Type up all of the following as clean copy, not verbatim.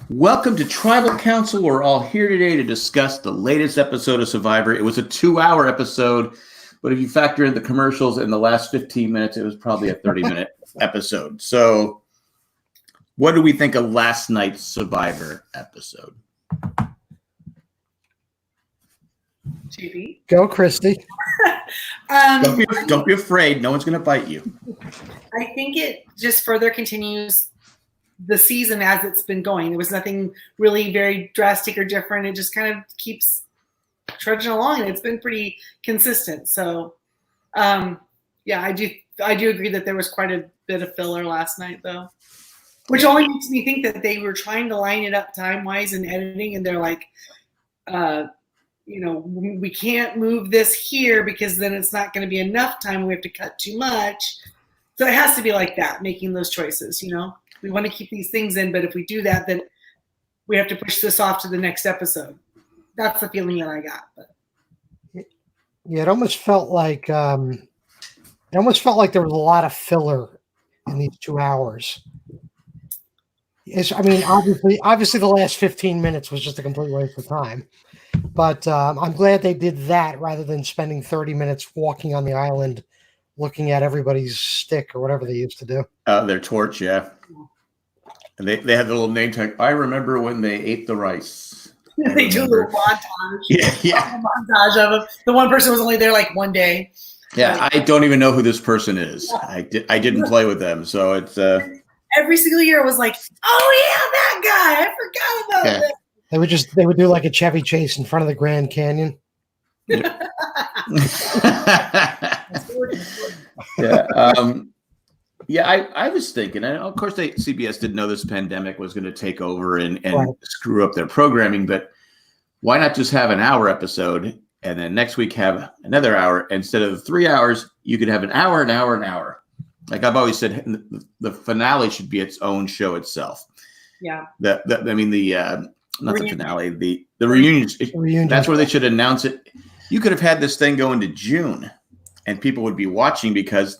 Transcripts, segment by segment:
Welcome to Tribal Council. We're all here today to discuss the latest episode of Survivor. It was a 2-hour episode, but if you factor in the commercials in the last 15 minutes, it was probably a 30-minute episode. So what do we think of last night's Survivor episode? JB? Go, Christy. Don't be afraid. No one's going to bite you. I think it just further continues the season as it's been going. There was nothing really very drastic or different. It just kind of keeps trudging along, and it's been pretty consistent. So, yeah, I do agree that there was quite a bit of filler last night, though, which only makes me think that they were trying to line it up time-wise and editing, and they're like, we can't move this here because then it's not going to be enough time. We have to cut too much. So it has to be like that, making those choices, We want to keep these things in, but if we do that, then we have to push this off to the next episode. That's the feeling that I got. But. Yeah, it almost felt like there was a lot of filler in these 2 hours. Obviously the last 15 minutes was just a complete waste of time. But I'm glad they did that rather than spending 30 minutes walking on the island looking at everybody's stick or whatever they used to do. Their torch, yeah. And they had the little name tag. I remember when they ate the rice. They do a little montage. Yeah. A montage of them. The one person was only there like one day. Yeah, I don't even know who this person is. I didn't play with them, so it's. Every single year it was like, oh yeah, that guy. I forgot about that. They would do like a Chevy Chase in front of the Grand Canyon. Yeah. I was thinking, and of course CBS didn't know this pandemic was going to take over and right. Screw up their programming, but why not just have an hour episode and then next week have another hour? Instead of 3 hours, you could have an hour, an hour, an hour. Like I've always said, the finale should be its own show itself. Yeah. Not the finale, the reunion. That's where they should announce it. You could have had this thing go into June, and people would be watching because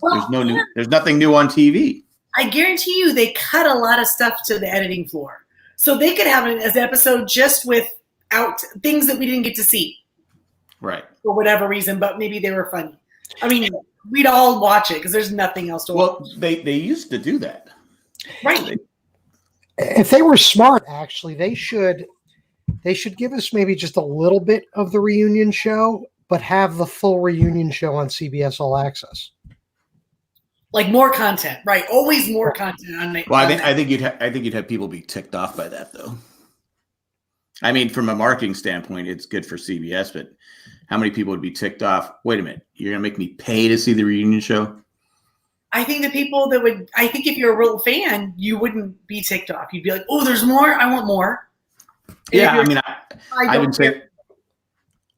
there's nothing new on TV. I guarantee you, they cut a lot of stuff to the editing floor, so they could have it as an episode just without things that we didn't get to see, right? For whatever reason, but maybe they were funny. I mean, we'd all watch it because there's nothing else to watch. Well, they used to do that, right? If they were smart, actually, they should give us maybe just a little bit of the reunion show, but have the full reunion show on CBS All Access. Like more content, right? Always more content on it. Well, I think you'd have people be ticked off by that, though. I mean, from a marketing standpoint, it's good for CBS, but how many people would be ticked off? Wait a minute, you're gonna make me pay to see the reunion show? I think the people I think if you're a real fan, you wouldn't be ticked off. You'd be like, oh, there's more. I want more. Yeah, I mean,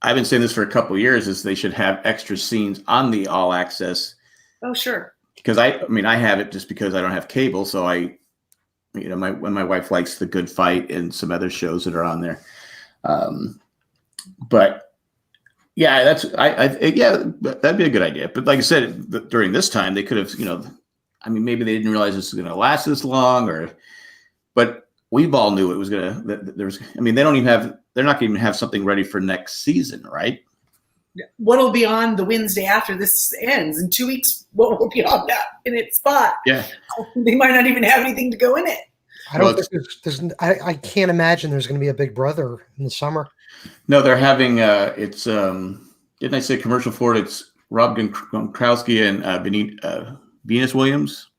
I've been saying this for a couple of years is they should have extra scenes on the All Access. Oh, sure. Because I have it just because I don't have cable, so my wife likes The Good Fight and some other shows that are on there. But yeah, that'd be a good idea. But like I said, during this time they could have, maybe they didn't realize this was going to last this long, but we all knew it was going to. They're not going to even have something ready for next season, right? What'll be on the Wednesday after this ends in 2 weeks? What will be on that in its spot? Yeah, they might not even have anything to go in it. I can't imagine there's going to be a Big Brother in the summer. No, they're having didn't I say commercial for it? It's Rob Gronkowski and Venus Williams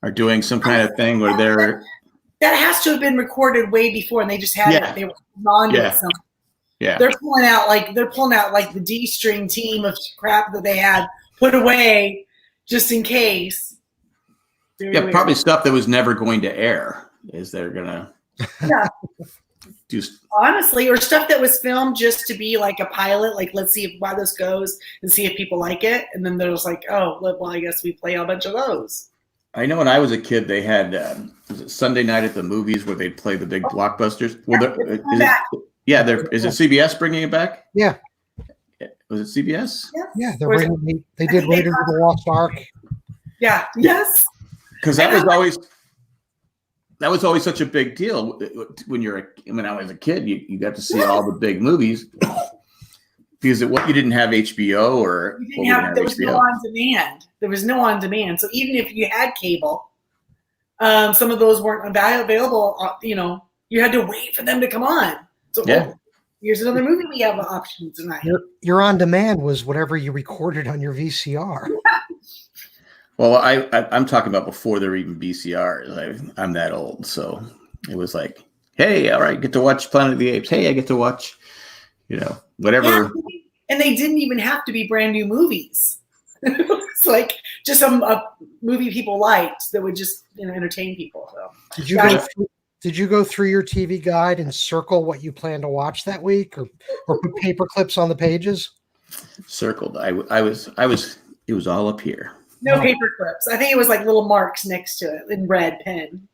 are doing some kind of thing where they're. That has to have been recorded way before, and they just had it. They were on it. Yeah. They're pulling out like the D-string team of crap that they had put away just in case. Very probably stuff that was never going to air. Is they're gonna. Yeah. Honestly, or stuff that was filmed just to be like a pilot, like let's see how this goes and see if people like it, and then there's like, oh, well, I guess we play a bunch of those. I know when I was a kid, they had was it Sunday night at the movies where they'd play the big blockbusters. Well, is it CBS bringing it back? Yeah. Was it CBS? Yeah, they did Raiders of the Lost Ark. Yeah. Yes. Because that was always that was always such a big deal when I was a kid. You got to see all the big movies because you didn't have HBO or there was no on demand. There was no on demand. So even if you had cable, some of those weren't available. You had to wait for them to come on. So here's another movie we have an option tonight. Your on demand was whatever you recorded on your VCR. Well, I'm talking about before there were even VCRs. I'm that old, so it was like, hey, all right, get to watch Planet of the Apes. Hey, I get to watch, whatever. Yeah, and they didn't even have to be brand new movies. It's like just some movie people liked that would just entertain people. So did you go through your TV guide and circle what you plan to watch that week, or put paper clips on the pages? Circled. I was. It was all up here. No paper clips. I think it was like little marks next to it in red pen.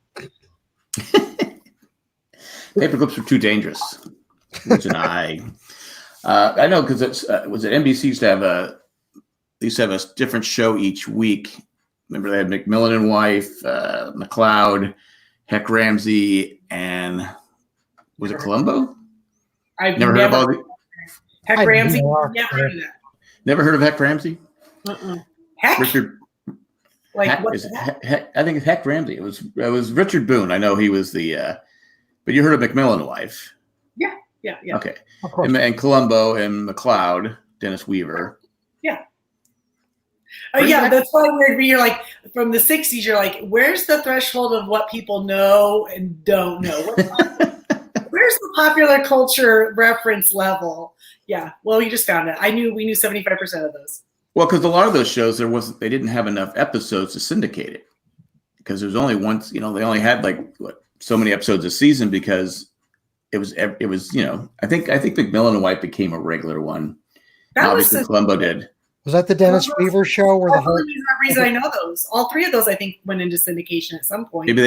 Paper clips were too dangerous. Which I know because was it NBC used to have a different show each week. Remember they had McMillan and Wife, McLeod, Heck Ramsey, and was it Columbo? I've never heard of all the Heck Ramsey. Never heard of that. Never heard of Heck Ramsey? Heck? Richard. Like what? I think it's Heck Ramsey. It was Richard Boone. I know he was the. But you heard of McMillan and Wife? Yeah. Okay. And Columbo and McLeod, Dennis Weaver. Yeah. Oh yeah, that's why weird. You're like from the '60s. You're like, where's the threshold of what people know and don't know? Where's the popular culture reference level? Yeah. Well, we just found it. We knew 75% of those. Well, because a lot of those shows they didn't have enough episodes to syndicate it because there was only once. They only had so many episodes a season because it was. I think McMillan and White became a regular one. Obviously, Columbo did. Was that the Dennis Weaver show? Where the reason I know those. All three of those, I think, went into syndication at some point. Maybe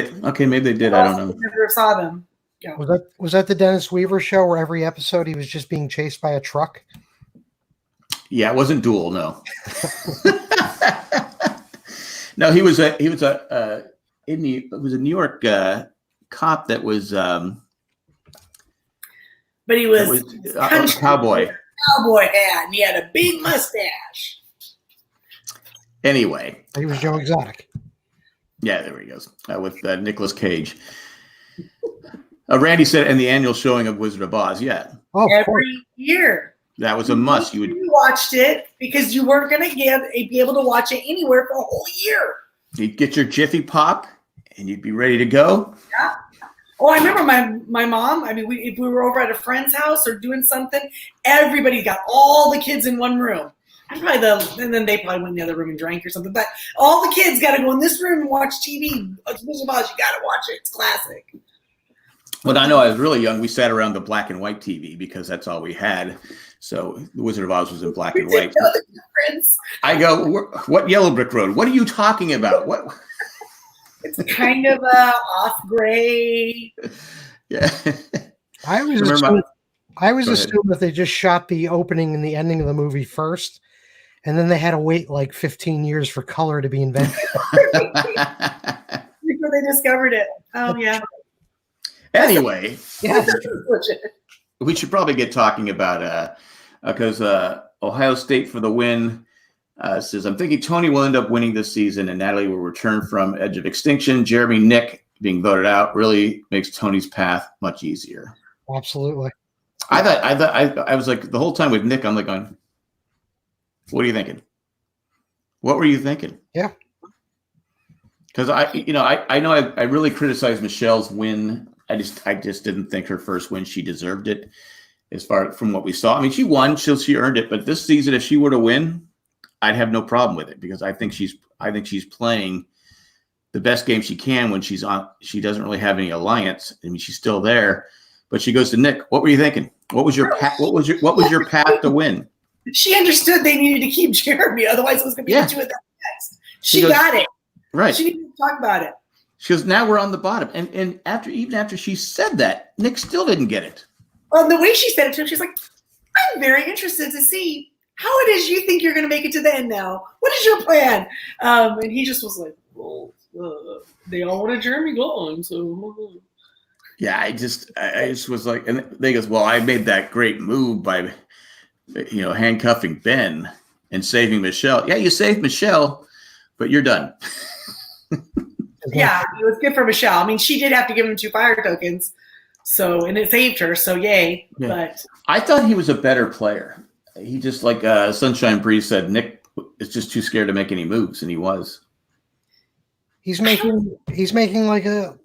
they did. I don't know. Never saw them. Yeah. Was that the Dennis Weaver show where every episode he was just being chased by a truck? Yeah, it wasn't Duel. No. No, he was a New York cop that was. But he was a cowboy. Cowboy hat, and he had a big mustache. Anyway, he was Joe Exotic. Yeah, there he goes with Nicolas Cage. Randy said, "And the annual showing of Wizard of Oz." Yeah, every year. That was a must. You watched it because you weren't going to be able to watch it anywhere for a whole year. You'd get your Jiffy Pop, and you'd be ready to go. Yeah. Oh, I remember my mom. I mean, if we were over at a friend's house or doing something, everybody got all the kids in one room. And then they probably went in the other room and drank or something. But all the kids got to go in this room and watch TV. It's Wizard of Oz. You got to watch it. It's classic. When I know I was really young, we sat around the black and white TV because that's all we had. So the Wizard of Oz was in black and white. I go, what Yellow Brick Road? What are you talking about? What? It's kind of a off gray. Yeah. I always assume that they just shot the opening and the ending of the movie first, and then they had to wait like 15 years for color to be invented. Before they discovered it. Oh, yeah. Anyway, we should probably get talking about because Ohio State for the win. Says, I'm thinking Tony will end up winning this season and Natalie will return from Edge of Extinction. Jeremy Nick being voted out really makes Tony's path much easier. Absolutely. I was like the whole time with Nick, I'm like going, what are you thinking? What were you thinking? Yeah. Because I know I really criticized Michelle's win. I just didn't think her first win, she deserved it as far from what we saw. I mean, she won, she earned it, but this season, if she were to win, I'd have no problem with it because I think she's playing the best game she can when she's on. She doesn't really have any alliance. I mean, she's still there, but she goes to Nick. What were you thinking? What was your path? What was your path to win? She understood they needed to keep Jeremy, otherwise it was going to be into it next. She got it right. She didn't talk about it. She goes, now we're on the bottom, and after she said that, Nick still didn't get it. Well, the way she said it to him, she's like, "I'm very interested to see how it is you think you're going to make it to the end now. What is your plan?" And he just was like, "Well, they all wanted Jeremy gone, so. Yeah, I just was like, and they goes, well, I made that great move by, handcuffing Ben and saving Michelle. Yeah, you saved Michelle, but you're done. Yeah, it was good for Michelle. I mean, she did have to give him 2 fire tokens, and it saved her. So yay! Yeah. But I thought he was a better player. He just like Sunshine Breeze said, Nick is just too scared to make any moves, and he was. He's making like a.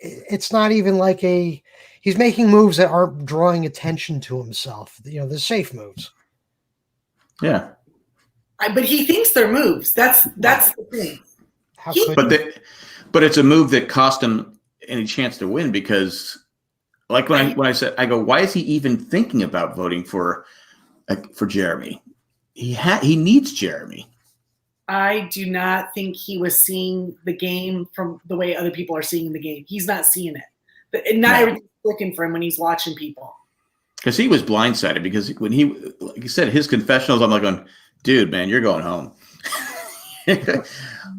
It's not even like a. He's making moves that aren't drawing attention to himself. The safe moves. Yeah. But he thinks they're moves. That's the thing. But it's a move that cost him any chance to win because, like when I said, I go, why is he even thinking about voting for Jeremy? He needs Jeremy. I do not think he was seeing the game from the way other people are seeing the game. He's not seeing it. Not everything's clicking for him when he's watching people. Because he was blindsided because when like he said, his confessionals, I'm like going, dude, man, you're going home.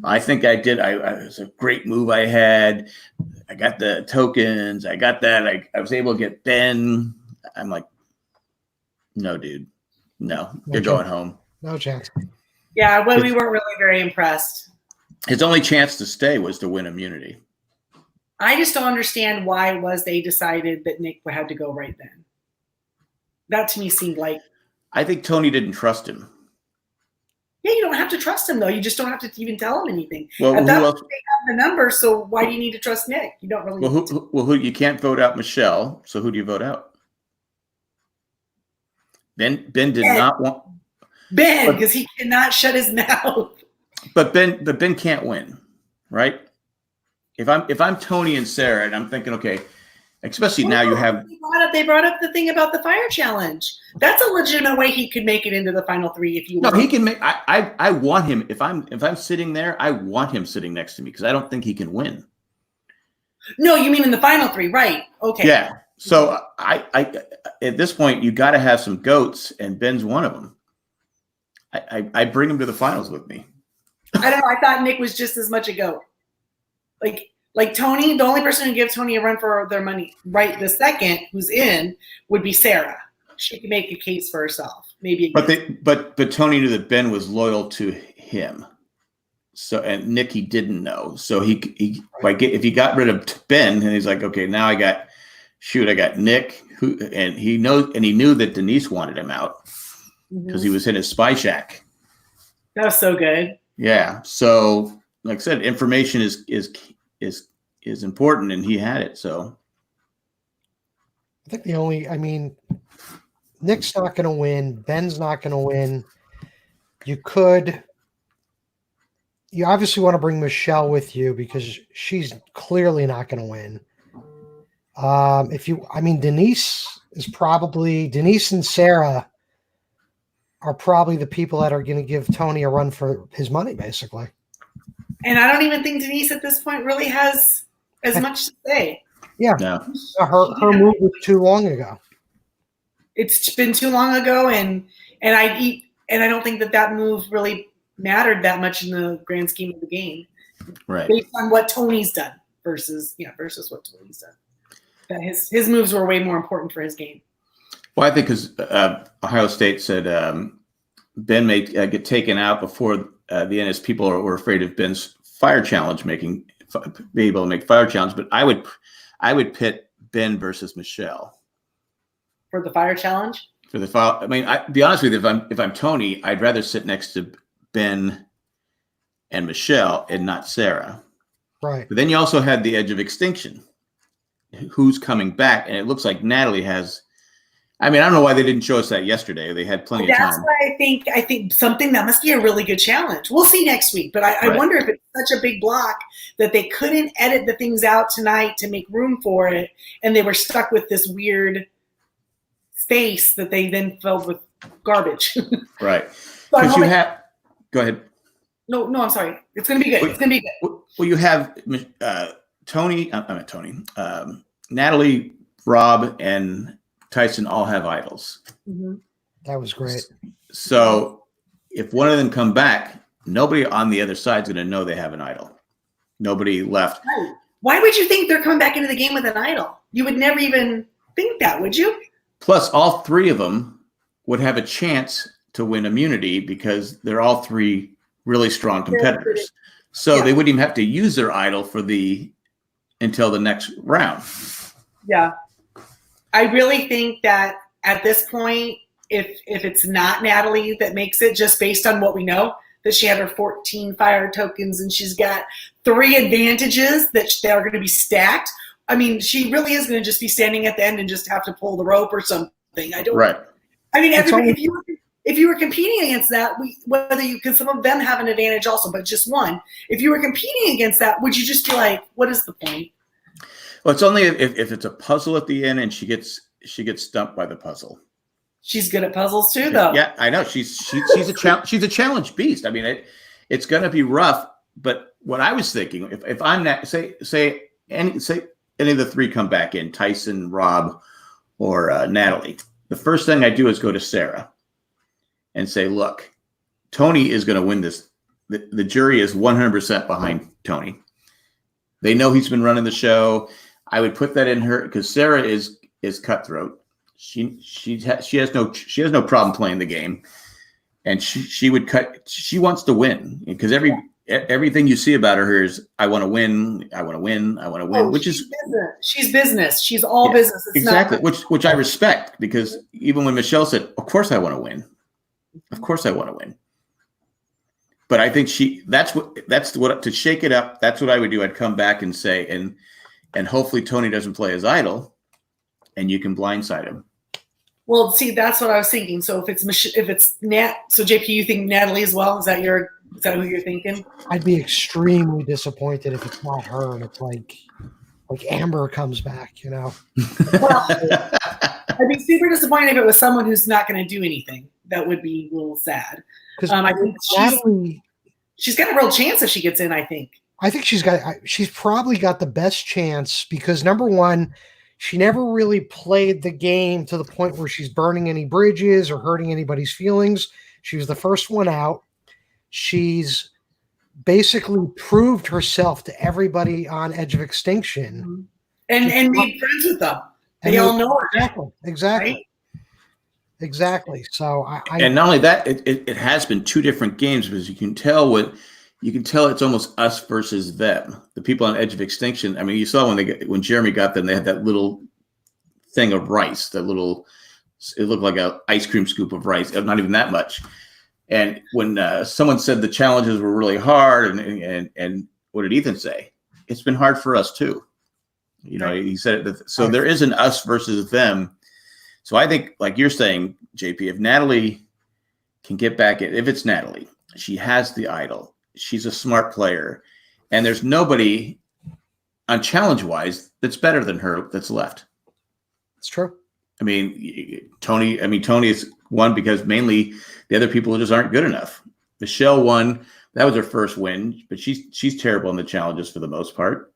I think I did. It was a great move I had. I got the tokens. I got that. I was able to get Ben. I'm like, no, dude. No, you're going home. No chance. Yeah, well, we weren't really very impressed. His only chance to stay was to win immunity. I just don't understand why it was they decided that Nick had to go right then. That to me seemed like. I think Tony didn't trust him. Yeah, you don't have to trust him though. You just don't have to even tell him anything. Well, at that who point, they have the number, so why do you need to trust Nick? You don't really. Who you can't vote out Michelle, so who do you vote out? Ben did not want. Ben, because he cannot shut his mouth. But Ben can't win, right? If I'm Tony and Sarah, and I'm thinking, okay, especially now you have. They brought up the thing about the fire challenge. That's a legitimate way he could make it into the final 3 if you. No, he can make. I want him. If I'm sitting there, I want him sitting next to me because I don't think he can win. No, you mean in the final 3, right? Okay. Yeah. So I at this point you got to have some goats, and Ben's one of them. I bring him to the finals with me. I don't know. I thought Nick was just as much a goat. Like Tony, the only person who gives Tony a run for their money right the second who's in would be Sarah. She could make a case for herself. Maybe. But Tony knew that Ben was loyal to him. So and Nick he didn't know. So if he got rid of Ben and he's like, okay, now I got Nick he knew that Denise wanted him out because he was in his spy shack. That was so good. Yeah. So like I said, information is important, and he had it. So I think Nick's not going to win. Ben's not going to win. You obviously want to bring Michelle with you because she's clearly not going to win. Denise and Sarah are probably the people that are going to give Tony a run for his money, basically. And I don't even think Denise at this point really has as much to say. Yeah. No. Her move was too long ago. It's been too long ago, and I don't think that move really mattered that much in the grand scheme of the game. Right. Based on what Tony's done versus what Tony's done. That his moves were way more important for his game. Well, I think because Ohio State said Ben may get taken out before the end, as people were afraid of Ben's fire challenge be able to make fire challenge. But I would pit Ben versus Michelle for the fire challenge. For the fire, be honest with you, if I'm Tony, I'd rather sit next to Ben and Michelle and not Sarah. Right. But then you also had the edge of extinction. Who's coming back? And it looks like Natalie has. I don't know why they didn't show us that yesterday. They had plenty of time. That's why I think something that must be a really good challenge. We'll see next week, but I wonder if it's such a big block that they couldn't edit the things out tonight to make room for it, and they were stuck with this weird space that they then filled with garbage. Right. Because you have. Go ahead. No, I'm sorry. It's going to be good. It's going to be good. Well, you have Natalie, Rob, and Tyson all have idols. Mm-hmm. That was great. So if one of them come back, nobody on the other side is going to know they have an idol. Nobody left. Right. Why would you think they're coming back into the game with an idol? You would never even think that, would you? Plus, all three of them would have a chance to win immunity because they're all three really strong competitors. So they wouldn't even have to use their idol until the next round. Yeah. I really think that at this point, if it's not Natalie that makes it, just based on what we know, that she had her 14 fire tokens and she's got 3 advantages that are going to be stacked. I mean, she really is going to just be standing at the end and just have to pull the rope or something. Right. I mean, if you were competing against that, because some of them have an advantage also, but just one. If you were competing against that, would you just be like, what is the point? Well, it's only if it's a puzzle at the end and she gets stumped by the puzzle. She's good at puzzles too, though. Yeah, I know. She's a challenge beast. I mean, it's going to be rough. But what I was thinking, if I'm not say any of the 3 come back in, Tyson, Rob, or Natalie, the first thing I do is go to Sarah and say, look, Tony is going to win this. The jury is 100% behind Tony. They know he's been running the show. I would put that in her because Sarah is cutthroat. She has no problem playing the game, and she wants to win because everything you see about her is I want to win, which is business. She's business. She's all business. It's exactly, which I respect because even when Michelle said, "Of course I want to win," but I think that's what to shake it up. That's what I would do. I'd come back and say, and hopefully Tony doesn't play his idol, and you can blindside him. Well, see, that's what I was thinking. So if it's Nat, so JP, you think Natalie as well? Is that who you're thinking? I'd be extremely disappointed if it's not her and it's like Amber comes back, you know. Well, I'd be super disappointed if it was someone who's not going to do anything. That would be a little sad. Because I think Natalie, she's got a real chance if she gets in. I think she's probably got the best chance because number one, she never really played the game to the point where she's burning any bridges or hurting anybody's feelings. She was the first one out. She's basically proved herself to everybody on Edge of Extinction. And made friends with them. They all know her. Exactly. Right? Exactly. So and not only that, it has been 2 different games because you can tell it's almost us versus them. The people on Edge of Extinction. I mean, you saw when Jeremy got them, they had that little thing of rice. It looked like an ice cream scoop of rice. Not even that much. And when someone said the challenges were really hard, and what did Ethan say? It's been hard for us too. You know, he said it. So there is an us versus them. So I think, like you're saying, JP, if Natalie can get back in, if it's Natalie, she has the idol. She's a smart player, and there's nobody on challenge-wise that's better than her that's left. It's true. I mean, Tony is won because mainly the other people just aren't good enough. Michelle won. That was her first win, but she's terrible in the challenges for the most part.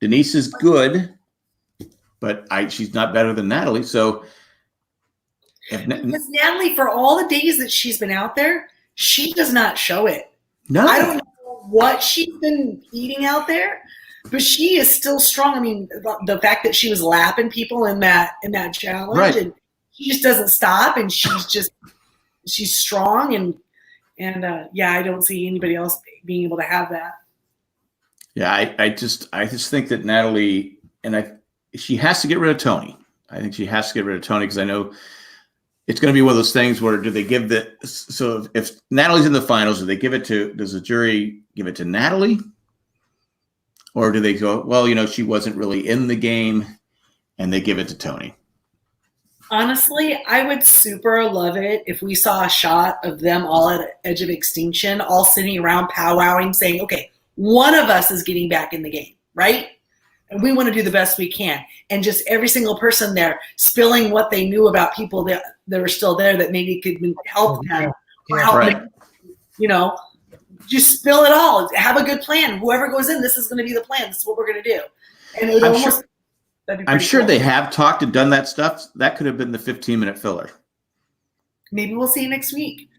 Denise is good, but she's not better than Natalie. So because Natalie, for all the days that she's been out there, she does not show it. No. I don't know what she's been eating out there, but she is still strong. I mean, the fact that she was lapping people in that challenge, right. And she just doesn't stop, and she's strong, and I don't see anybody else being able to have that. Yeah, I just think that Natalie she has to get rid of Tony. I think she has to get rid of Tony because I know it's going to be one of those things where so if Natalie's in the finals, does the jury give it to Natalie? Or do they go, well, she wasn't really in the game and they give it to Tony? Honestly, I would super love it if we saw a shot of them all at Edge of Extinction, all sitting around powwowing saying, okay, one of us is getting back in the game, right? And we want to do the best we can. And just every single person there spilling what they knew about people that were still there that maybe could help them. Or help them, just spill it all. Have a good plan. Whoever goes in, this is going to be the plan. This is what we're going to do. And it would I'm sure they have talked and done that stuff. That could have been the 15-minute filler. Maybe we'll see you next week.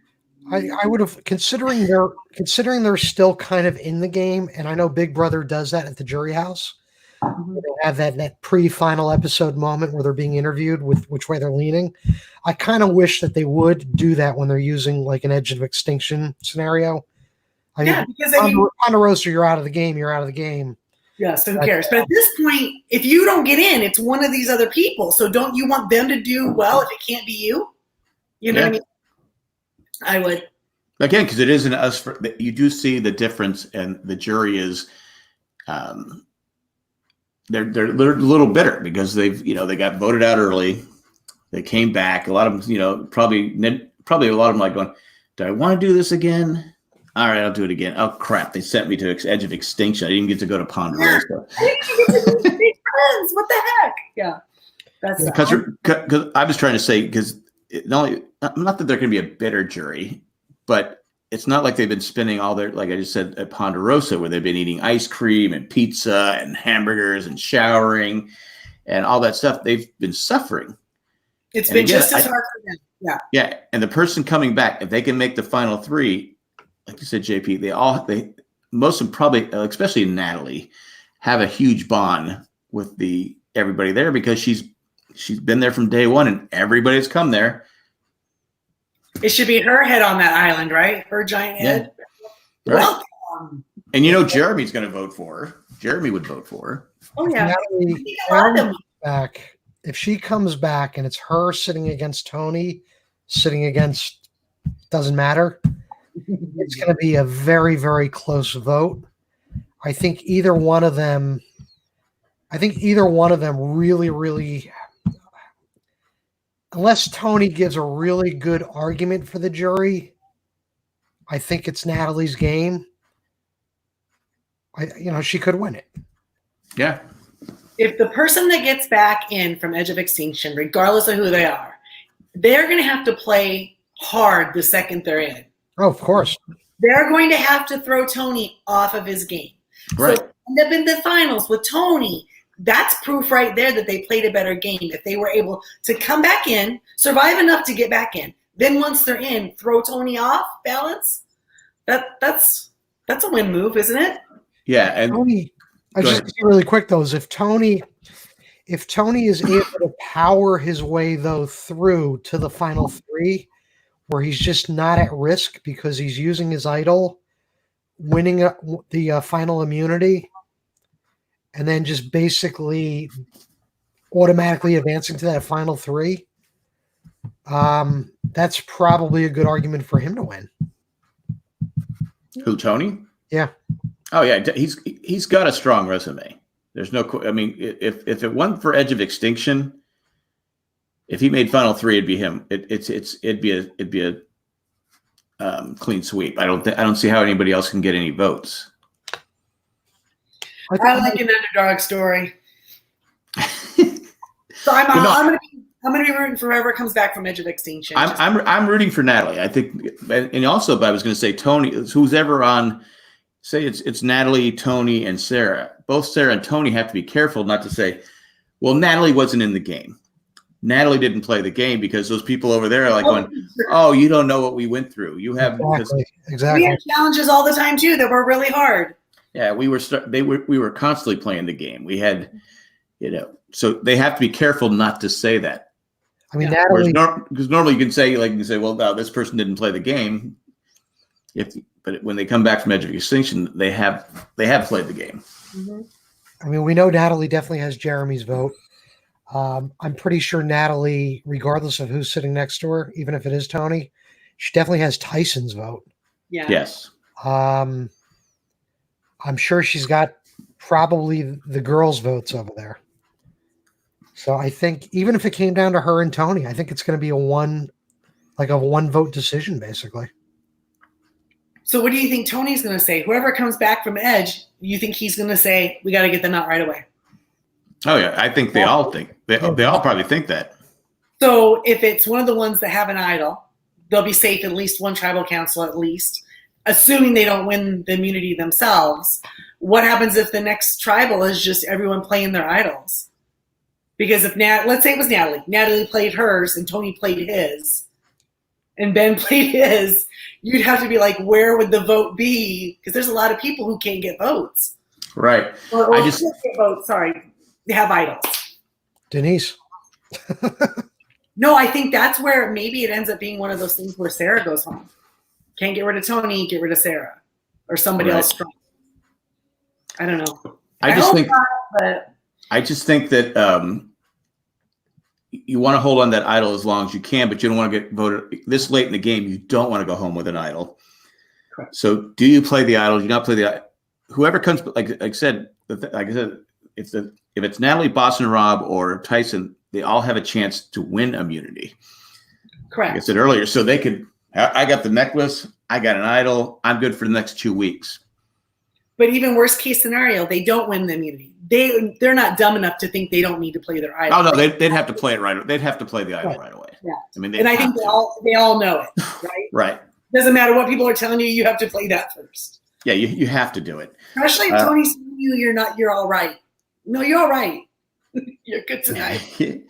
I would have considering they're still kind of in the game, and I know Big Brother does that at the jury house. Mhm. They have that pre-final episode moment where they're being interviewed with which way they're leaning. I kind of wish that they would do that when they're using like an edge of extinction scenario. I Yeah, mean, because I mean, Ponderosa, you're out of the game. You're out of the game. yeah, so who cares? But at this point, if you don't get in, it's one of these other people. So don't you want them to do well if it can't be you? You know what I mean? I would. Again, because it isn't us. You do see the difference, and the jury is, they're a little bitter because they got voted out early. They came back. A lot of them, probably a lot of them like going, "Do I want to do this again? All right, I'll do it again. Oh crap! They sent me to edge of extinction. I didn't get to go to Ponderosa. I didn't even get to be big friends. What the heck? Yeah, that's Because I was trying to say because not that they're going to be a bitter jury, but it's not like they've been spending all their, like I just said, at Ponderosa, where they've been eating ice cream and pizza and hamburgers and showering and all that stuff. They've been suffering. It's been just as hard for them. Yeah. Yeah. And the person coming back, if they can make the final three, like you said, JP, most of them probably, especially Natalie, have a huge bond with everybody there because she's been there from day one and everybody's come there. It should be her head on that island, right? Her giant head. Yeah. Right. Welcome. And Jeremy's going to vote for her. Jeremy would vote for her. Oh yeah. If she comes back and it's her sitting against Tony, doesn't matter. It's going to be a very, very close vote. I think either one of them really, really, unless Tony gives a really good argument for the jury, I think it's Natalie's game. She could win it. Yeah. If the person that gets back in from Edge of Extinction, regardless of who they are, they're going to have to play hard the second they're in. Oh, of course. They're going to have to throw Tony off of his game. Right. So end up in the finals with Tony. That's proof right there that they played a better game. If they were able to come back in, survive enough to get back in, then once they're in, throw Tony off, balance. That's a win move, isn't it? Yeah, and Tony, really quick though, is if Tony is able to power his way though through to the final three, where he's just not at risk because he's using his idol, winning the final immunity, and then just basically automatically advancing to that final three, that's probably a good argument for him to win. Who, Tony? Yeah. Oh yeah, he's got a strong resume. There's no. I mean, if it wasn't for Edge of Extinction, if he made final three, it'd be him. It'd be a clean sweep. I don't see how anybody else can get any votes. I like an underdog story. So I'm going to be rooting for whoever comes back from Edge of Extinction. I'm rooting for Natalie. I think, and also, but I was going to say Tony. Who's ever on? Say it's Natalie, Tony, and Sarah. Both Sarah and Tony have to be careful not to say, "Well, Natalie wasn't in the game. Natalie didn't play the game," because those people over there are like going, "Oh, you don't know what we went through. You have exactly. We have challenges all the time too that were really hard." Yeah, we were constantly playing the game. We had, so they have to be careful not to say that. I mean, Natalie, because normally you can say, well, no, this person didn't play the game. But when they come back from Edge of Extinction, they have played the game. Mm-hmm. I mean, we know Natalie definitely has Jeremy's vote. I'm pretty sure Natalie, regardless of who's sitting next to her, even if it is Tony, she definitely has Tyson's vote. Yeah. Yes. I'm sure she's got probably the girls' votes over there. So I think even if it came down to her and Tony, I think it's going to be a one vote decision, basically. So what do you think Tony's going to say? Whoever comes back from Edge, you think he's going to say, "We got to get them out right away"? Oh yeah, I think they all think they all probably think that. So if it's one of the ones that have an idol, they'll be safe at least one tribal council at least, assuming they don't win the immunity themselves. What happens if the next tribal is just everyone playing their idols? Because if let's say it was Natalie played hers and Tony played his, and Ben played his, you'd have to be like, where would the vote be? Because there's a lot of people who can't get votes. Right. Or can't get votes, sorry. They have idols. Denise. No, I think that's where maybe it ends up being one of those things where Sarah goes home. Can't get rid of Tony, get rid of Sarah. Or somebody else strong. I don't know. I just think that you want to hold on that idol as long as you can, but you don't want to get voted this late in the game. You don't want to go home with an idol. Correct. So do you play the idol? Do you not play the idol? Whoever comes, like I said, if it's Natalie, Boston Rob, or Tyson, they all have a chance to win immunity. Correct. Like I said earlier, so they could. I got the necklace. I got an idol. I'm good for the next 2 weeks. But even worst case scenario, they don't win the immunity. They're not dumb enough to think they don't need to play their idol. Oh no, they'd have to play it right. They'd have to play the idol right away. Yeah. I mean, and I think they all know it, right? Right. Doesn't matter what people are telling you. You have to play that first. Yeah, you have to do it. Especially if Tony's telling you you're all right. No, you're all right. You're good tonight.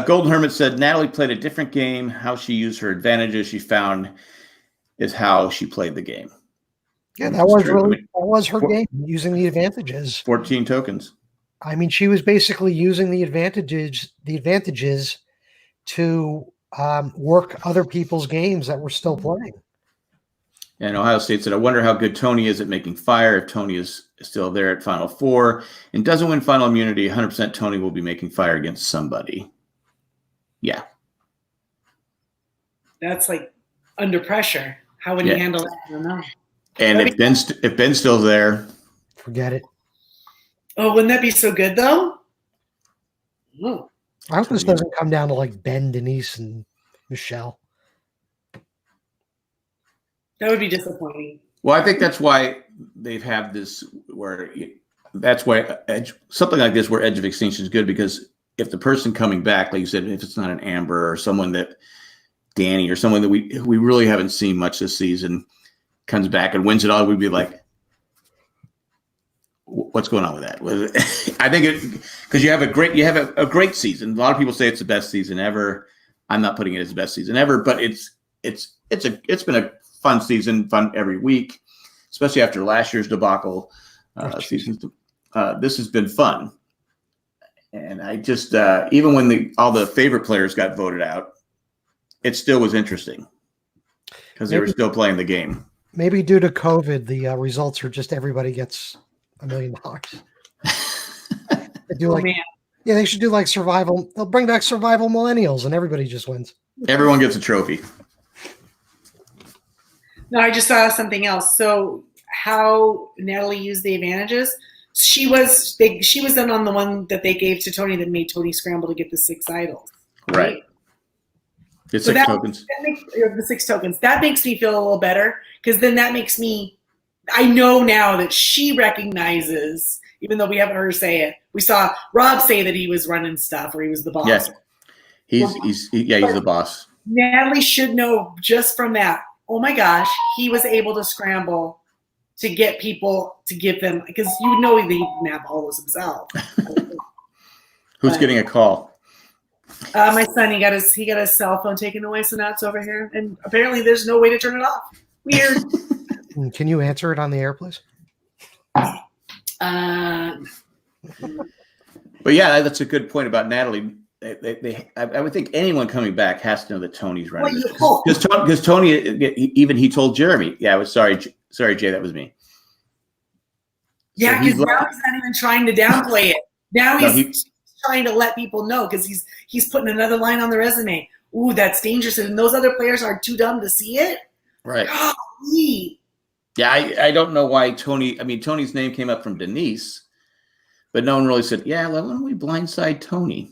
Golden Hermit said Natalie played a different game. How she used her advantages, she found, is how she played the game. Yeah, that was her game, using the advantages. 14 tokens. I mean, she was basically using the advantages to work other people's games that were still playing. And Ohio State said, I wonder how good Tony is at making fire. If Tony is still there at Final Four and doesn't win final immunity, 100% Tony will be making fire against somebody. Yeah. That's like under pressure. How would he handle that? I don't know. And if Ben's still there, forget it. Oh, wouldn't that be so good though? Ooh. I hope this doesn't come down to like Ben, Denise, and Michelle. That would be disappointing. Well, I think that's why they've had this that's why something like this where Edge of Extinction is good, because if the person coming back, like you said, if it's not an Amber or someone that Danny or someone that we really haven't seen much this season comes back and wins it all, we'd be like, what's going on with that? I think because you have a great season. A lot of people say it's the best season ever. I'm not putting it as the best season ever, but it's been a fun season, fun every week, especially after last year's debacle season. This has been fun, and I just even when all the favorite players got voted out, it still was interesting because they were still playing the game. Maybe due to COVID, the results are just everybody gets $1 million. They do they should do like survival. They'll bring back survival millennials, and everybody just wins. Everyone gets a trophy. No, I just saw something else. So how Natalie used the advantages. She was then on the one that they gave to Tony that made Tony scramble to get the 6 idols. Right. The 6 tokens. The 6 tokens. That makes me feel a little better, because then that makes me. I know now that she recognizes, even though we haven't heard her say it. We saw Rob say that he was running stuff, or he was the boss. Yes. He's the boss. Natalie should know just from that. Oh my gosh, he was able to scramble to get people to give them, because you know he didn't have all those himself. Who's getting a call? My son, he got his cell phone taken away, so now it's over here, and apparently there's no way to turn it off. Weird. Can you answer it on the air, please? But yeah, that's a good point about Natalie. I would think anyone coming back has to know that Tony's running. Because Tony, even he told Jeremy, "Yeah, I was sorry, Jay, that was me." Yeah, because now he's not even trying to downplay it. Now he's trying to let people know, because he's putting another line on the resume. Ooh, that's dangerous, and those other players are too dumb to see it. Right. Golly. Yeah, I don't know why Tony. I mean, Tony's name came up from Denise, but no one really said, "Yeah, why don't we blindside Tony?"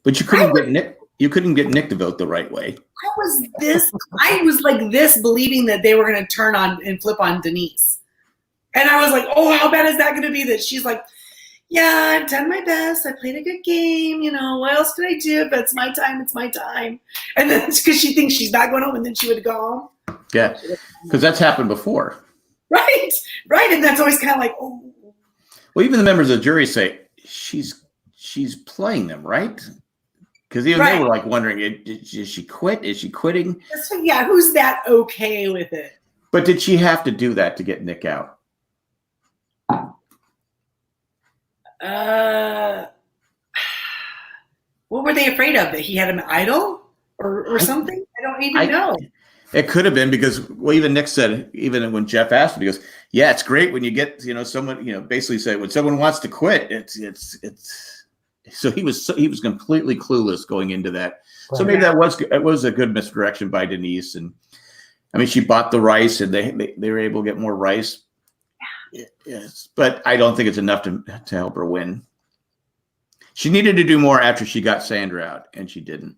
But you couldn't get Nick. You couldn't get Nick to vote the right way. I was like this, believing that they were going to turn on and flip on Denise, and I was like, "Oh, how bad is that going to be?" That she's like, "Yeah, I've done my best. I played a good game. You know, what else could I do? But it's my time. It's my time." And then because she thinks she's not going home, and then she would go home. Yeah, because that's happened before. Right, and that's always kind of like, oh. Well, even the members of the jury say she's playing them, right? Because even they were like wondering, is she quit? Is she quitting? So, yeah, who's that okay with it? But did she have to do that to get Nick out? What were they afraid of? That he had an idol or something? I don't even know. It could have been because, well, even Nick said, even when Jeff asked him, he goes, "Yeah, it's great when you get, someone, basically say when someone wants to quit, it's." So he was completely clueless going into that. Right. So maybe it was a good misdirection by Denise, and I mean, she bought the rice, and they were able to get more rice. Yes, but I don't think it's enough to help her win. She needed to do more after she got Sandra out, and she didn't.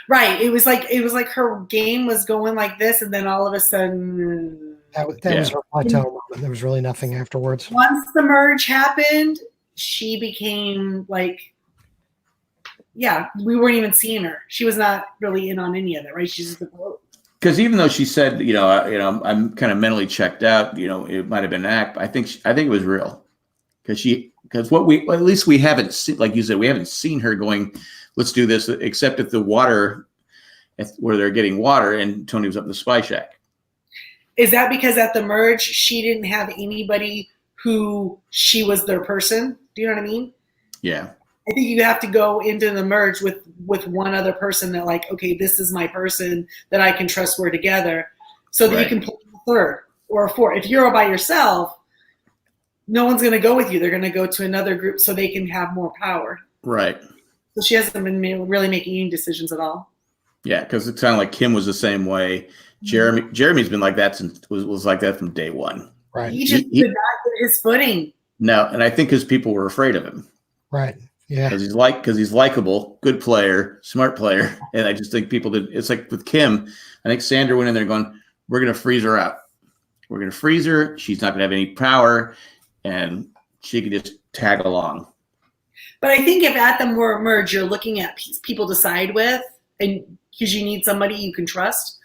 Right. It was like her game was going like this, and then all of a sudden that was her plateau moment. There was really nothing afterwards. Once the merge happened, she became like, we weren't even seeing her. She was not really in on any of it, right? She's just because even though she said, I'm kind of mentally checked out, it might have been an act. I think it was real because at least we haven't seen, like you said, we haven't seen her going, let's do this, except at the water, where they're getting water, and Tony was up in the spy shack. Is that because at the merge, she didn't have anybody who she was their person? Do you know what I mean? Yeah. I think you have to go into the merge with one other person that like, okay, this is my person that I can trust, we're together, so that you can pull a third or a fourth. If you're all by yourself, no one's going to go with you. They're going to go to another group so they can have more power. Right. So she hasn't been really making any decisions at all. Yeah, because it sounded like Kim was the same way. Jeremy's been like that since was like that from day one. Right. He just did not get his footing. No, and I think his people were afraid of him. Right. Yeah. Because he's likable, good player, smart player, and I just think people did. It's like with Kim. I think Sandra went in there going, "We're going to freeze her out. We're going to freeze her. She's not going to have any power, and she can just tag along." But I think if at the merge you're looking at people to side with, and because you need somebody you can trust,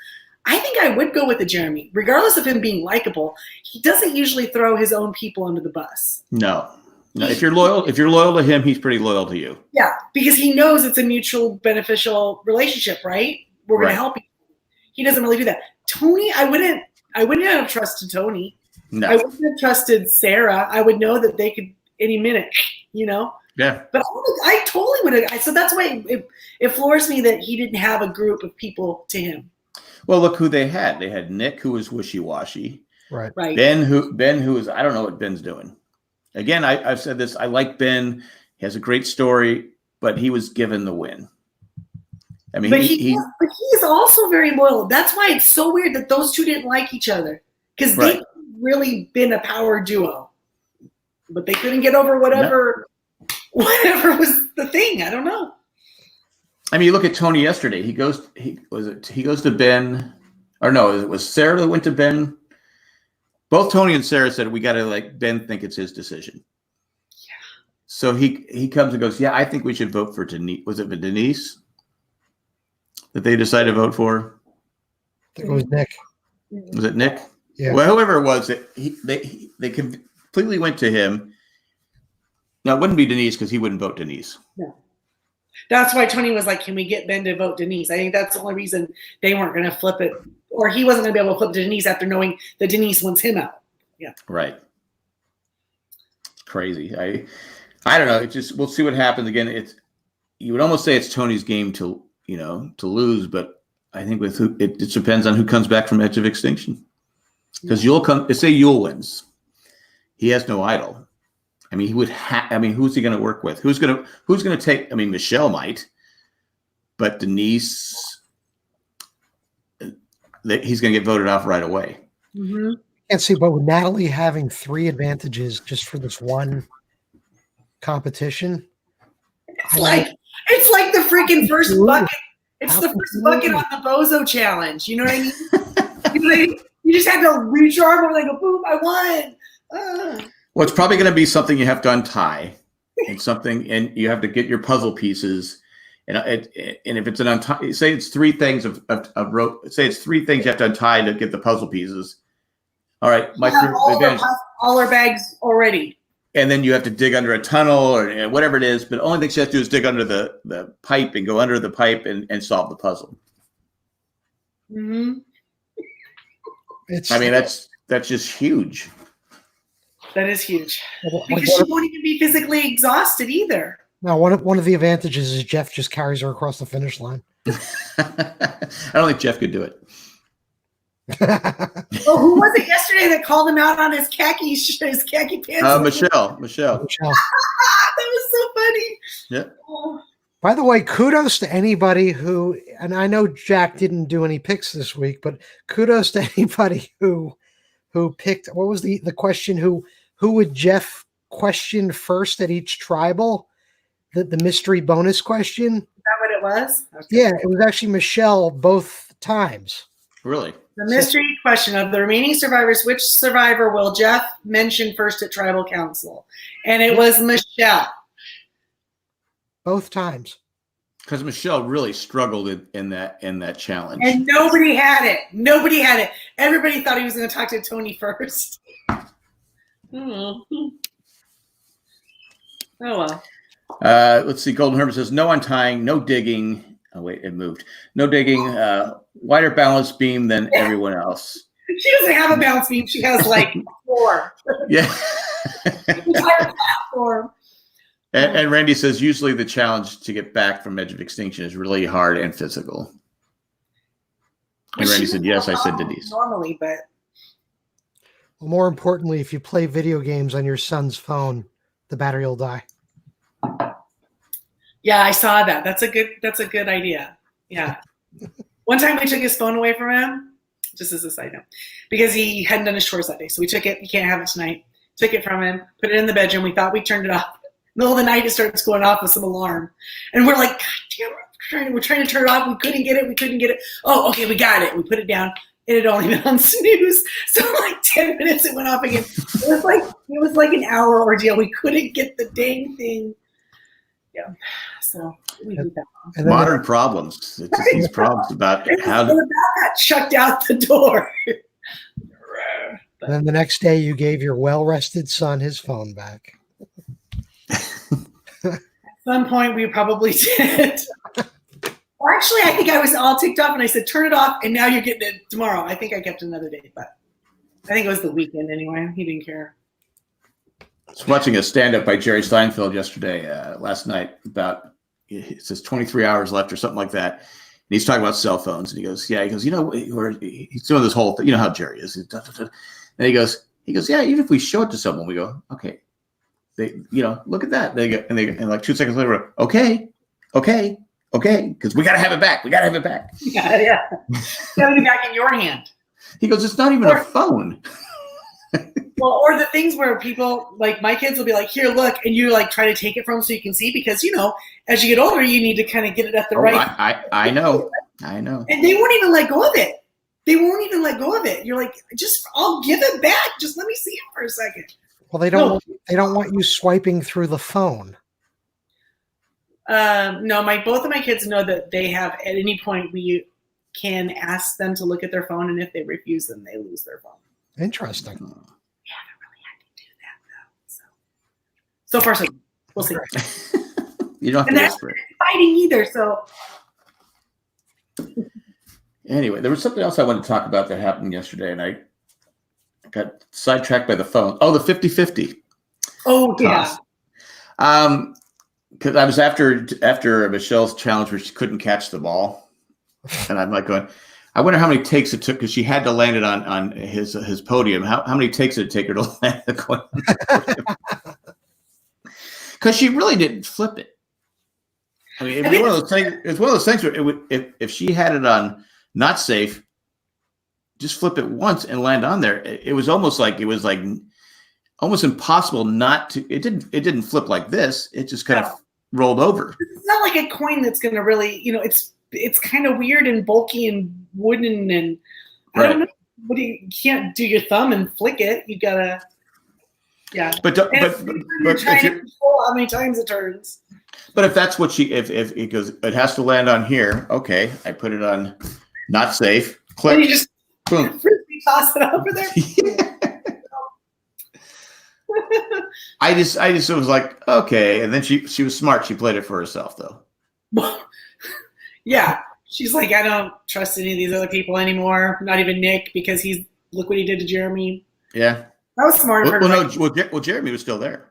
I think I would go with the Jeremy, regardless of him being likable. He doesn't usually throw his own people under the bus. No, if you're loyal to him, he's pretty loyal to you. Yeah, because he knows it's a mutual beneficial relationship, right? We're going to help you. He doesn't really do that. Tony, I wouldn't have trusted Tony. No. I wouldn't have trusted Sarah. I would know that they could any minute, Yeah. But I totally would have. So that's why it floors me that he didn't have a group of people to him. Well, look who they had. They had Nick, who was wishy-washy. Right. Ben, who is, I don't know what Ben's doing. Again, I've said this. I like Ben. He has a great story, but he was given the win. I mean, but he's also very loyal. That's why it's so weird that those two didn't like each other, because they've really been a power duo, but they couldn't get over whatever was the thing. I don't know. I mean, you look at Tony yesterday. He goes to Ben, or no, it was Sarah that went to Ben. Both Tony and Sarah said, we got to let Ben think it's his decision. Yeah. So he comes and goes, yeah, I think we should vote for Denise. Was it Denise that they decided to vote for? I think it was Nick. Was it Nick? Yeah. Well, whoever it was, they completely went to him. Now, it wouldn't be Denise because he wouldn't vote Denise. No. That's why Tony was like, can we get Ben to vote Denise? I think that's the only reason they weren't going to flip it, or he wasn't going to be able to flip to Denise after knowing that Denise wants him out. Yeah. Right. Crazy. I don't know. It just, we'll see what happens again. You would almost say it's Tony's game to lose, but I think it depends on who comes back from Edge of Extinction. Because say Yule wins. He has no idol. I mean, he would who's he going to work with? Who's going to take? I mean, Michelle might, but Denise, he's going to get voted off right away. Mm-hmm. Can't see, but with Natalie having 3 advantages just for this one competition, it's like the freaking first bucket. It's the first bucket on the Bozo challenge. You know what I mean? You just had to reach your arm over and go, boom, I won. Well, it's probably going to be something you have to untie, and you have to get your puzzle pieces. And if it's an untie, say it's 3 things of rope. Say it's 3 things you have to untie to get the puzzle pieces. All right, my advantage. All our bags already. and then you have to dig under a tunnel or whatever it is. But the only thing she has to do is dig under the pipe and go under the pipe and solve the puzzle. Mm-hmm. I mean, that's just huge. That is huge. Because she won't even be physically exhausted either. Now, one of the advantages is Jeff just carries her across the finish line. I don't think Jeff could do it. Oh, who was it yesterday that called him out on his khaki pants? Michelle. That was so funny. Yeah. Oh. By the way, kudos to anybody who, and I know Jack didn't do any picks this week, but kudos to anybody who picked. What was the question? Who would Jeff question first at each tribal? The mystery bonus question. Is that what it was? Okay. Yeah, it was actually Michelle both times. Really? The mystery question of the remaining survivors, which survivor will Jeff mention first at tribal council? And it was Michelle. Both times. Because Michelle really struggled in that challenge. And nobody had it. Nobody had it. Everybody thought he was going to talk to Tony first. Oh well. Let's see. Golden Hermit says, no untying, no digging. Oh, wait, it moved. No digging. Wider balance beam than everyone else. She doesn't have a balance beam. She has like 4. Yeah. Entire platform. And Randy says, usually the challenge to get back from edge of extinction is really hard and physical. And Randy said, yes, I said Denise. Normally, but. Well, more importantly, if you play video games on your son's phone, the battery will die. Yeah, I saw that. That's a good idea. Yeah. One time we took his phone away from him, just as a side note, because he hadn't done his chores that day. So we took it. You can't have it tonight. Took it from him, put it in the bedroom. We thought we turned it off. Middle of the night, it starts going off with some alarm. And we're like, God damn it, we're trying to turn it off. We couldn't get it. Oh, okay, we got it. We put it down. It had only been on snooze. So like 10 minutes, it went off again. It was like an hour ordeal. We couldn't get the dang thing. Yeah. So we did that. Modern problems. It's just these problems about how that chucked out the door. And then the next day you gave your well-rested son his phone back. At some point we probably did. Well, actually, I think I was all ticked off and I said, turn it off and now you're getting it tomorrow. I think I kept another day, but I think it was the weekend anyway. He didn't care. I was watching a stand-up by Jerry Seinfeld yesterday, last night, about, it says 23 hours left or something like that. And he's talking about cell phones. And he goes, you know, he's doing this whole thing. You know how Jerry is. And he goes, yeah, even if we show it to someone, we go, okay, look at that. And like 2 seconds later, okay, because we got to have it back. Yeah. Got it back in your hand. He goes, it's not even a phone. Well, or the things where people, like my kids will be like, here, look, and you like try to take it from them so you can see because, as you get older, you need to kind of get it at the right. I know. And they won't even let go of it. You're like, I'll give it back. Just let me see it for a second. Well, they don't want you swiping through the phone. No, both of my kids know that they have at any point we can ask them to look at their phone, and if they refuse them, they lose their phone. Interesting. Yeah, I really had to do that though. So far, so good. We'll see. You don't have to whisper it. Fighting either. So anyway, there was something else I wanted to talk about that happened yesterday, and I got sidetracked by the phone. Oh, the 50-50. Oh yeah. Because I was after Michelle's challenge where she couldn't catch the ball, and I'm like going, I wonder how many takes it took because she had to land it on his podium. How many takes did it take her to land the coin on the podium? Because she really didn't flip it. I mean, it's one of those things where if she had it on not safe, just flip it once and land on there. It was almost impossible not to. It didn't flip like this. It just kind of rolled over. It's not like a coin that's going to really, it's kind of weird and bulky and wooden and I don't know. You can't do your thumb and flick it. You gotta, yeah. But trying to control how many times it turns. But if that's what if it goes, it has to land on here. Okay, I put it on not safe. Click. And you just boom. frisbee toss it over there. Yeah. I just was like, okay. And then she was smart. She played it for herself, though. Yeah. She's like, I don't trust any of these other people anymore. Not even Nick, because look what he did to Jeremy. Yeah. That was smart of her. Well, Jeremy was still there.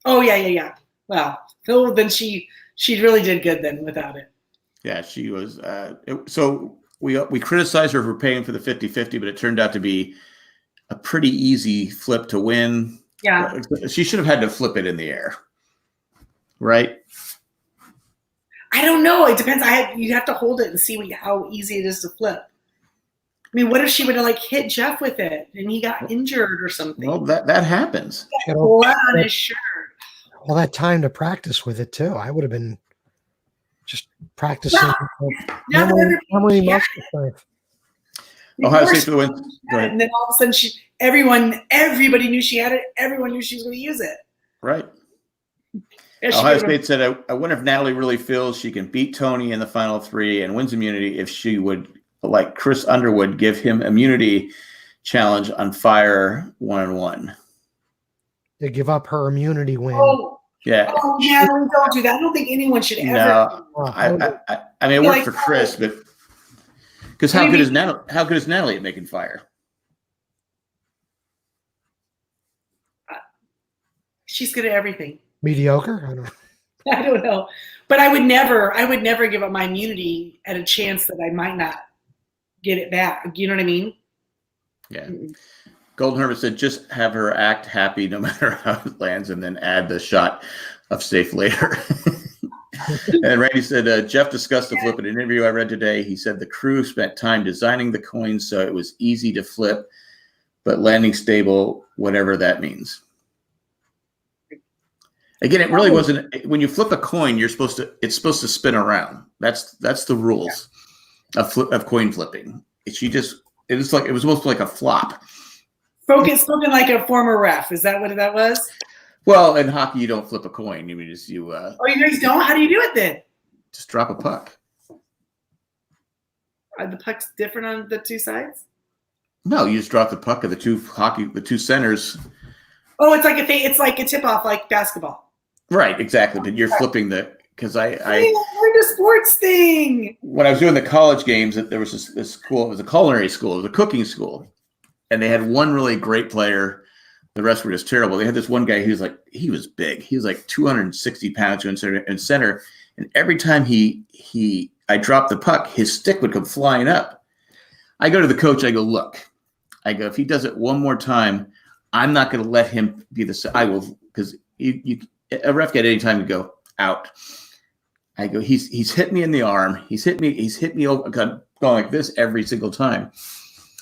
Oh, yeah. Well, then she really did good then without it. Yeah, she was. So we criticized her for paying for the 50-50, but it turned out to be a pretty easy flip to win. Yeah. She should have had to flip it in the air. Right? I don't know. It depends. You'd have to hold it and see how easy it is to flip. I mean, what if she would have like hit Jeff with it and he got injured or something? Well, that happens. Blood on his shirt. All that time to practice with it too. I would have been just practicing. Memory muscle strength. Ohio State for the win. Go ahead. And then all of a sudden, everybody knew she had it. Everyone knew she was going to use it. Right. Ohio State said, I wonder if Natalie really feels she can beat Tony in the final three and wins immunity if she would, like Chris Underwood, give him immunity challenge on Fire 1-on-1. To give up her immunity win. Oh, yeah. Oh, Natalie, don't do that. I don't think anyone should ever. No, I mean, it worked for Chris, but because how good is Natalie at making fire? She's good at everything. Mediocre? I don't know. But I would never give up my immunity at a chance that I might not get it back. You know what I mean? Yeah. Golden Herbert said, just have her act happy no matter how it lands and then add the shot of safe later. And Randy said, Jeff discussed the flip in an interview I read today. He said the crew spent time designing the coins so it was easy to flip, but landing stable, whatever that means. Again, it really wasn't. When you flip a coin, it's supposed to spin around. That's the rules of coin flipping. It was supposed to like a flop. Spoken like a former ref. Is that what that was? Well, in hockey, you don't flip a coin. You you guys don't? How do you do it then? Just drop a puck. Are the pucks different on the two sides? No, you just drop the puck of the two centers. Oh, it's like a tip off, like basketball. Right, exactly. But you're flipping because I learned a sports thing. When I was doing the college games, there was this school. It was a culinary school. It was a cooking school, and they had one really great player. The rest were just terrible. They had this one guy he was big. He was like 260 pounds in center, and every time I dropped the puck, his stick would come flying up. I go to the coach. I go, look. I go, if he does it one more time, I'm not going to let him be I will, because a ref at any time to go out. I go, he's hit me in the arm. He's hit me over, going like this every single time.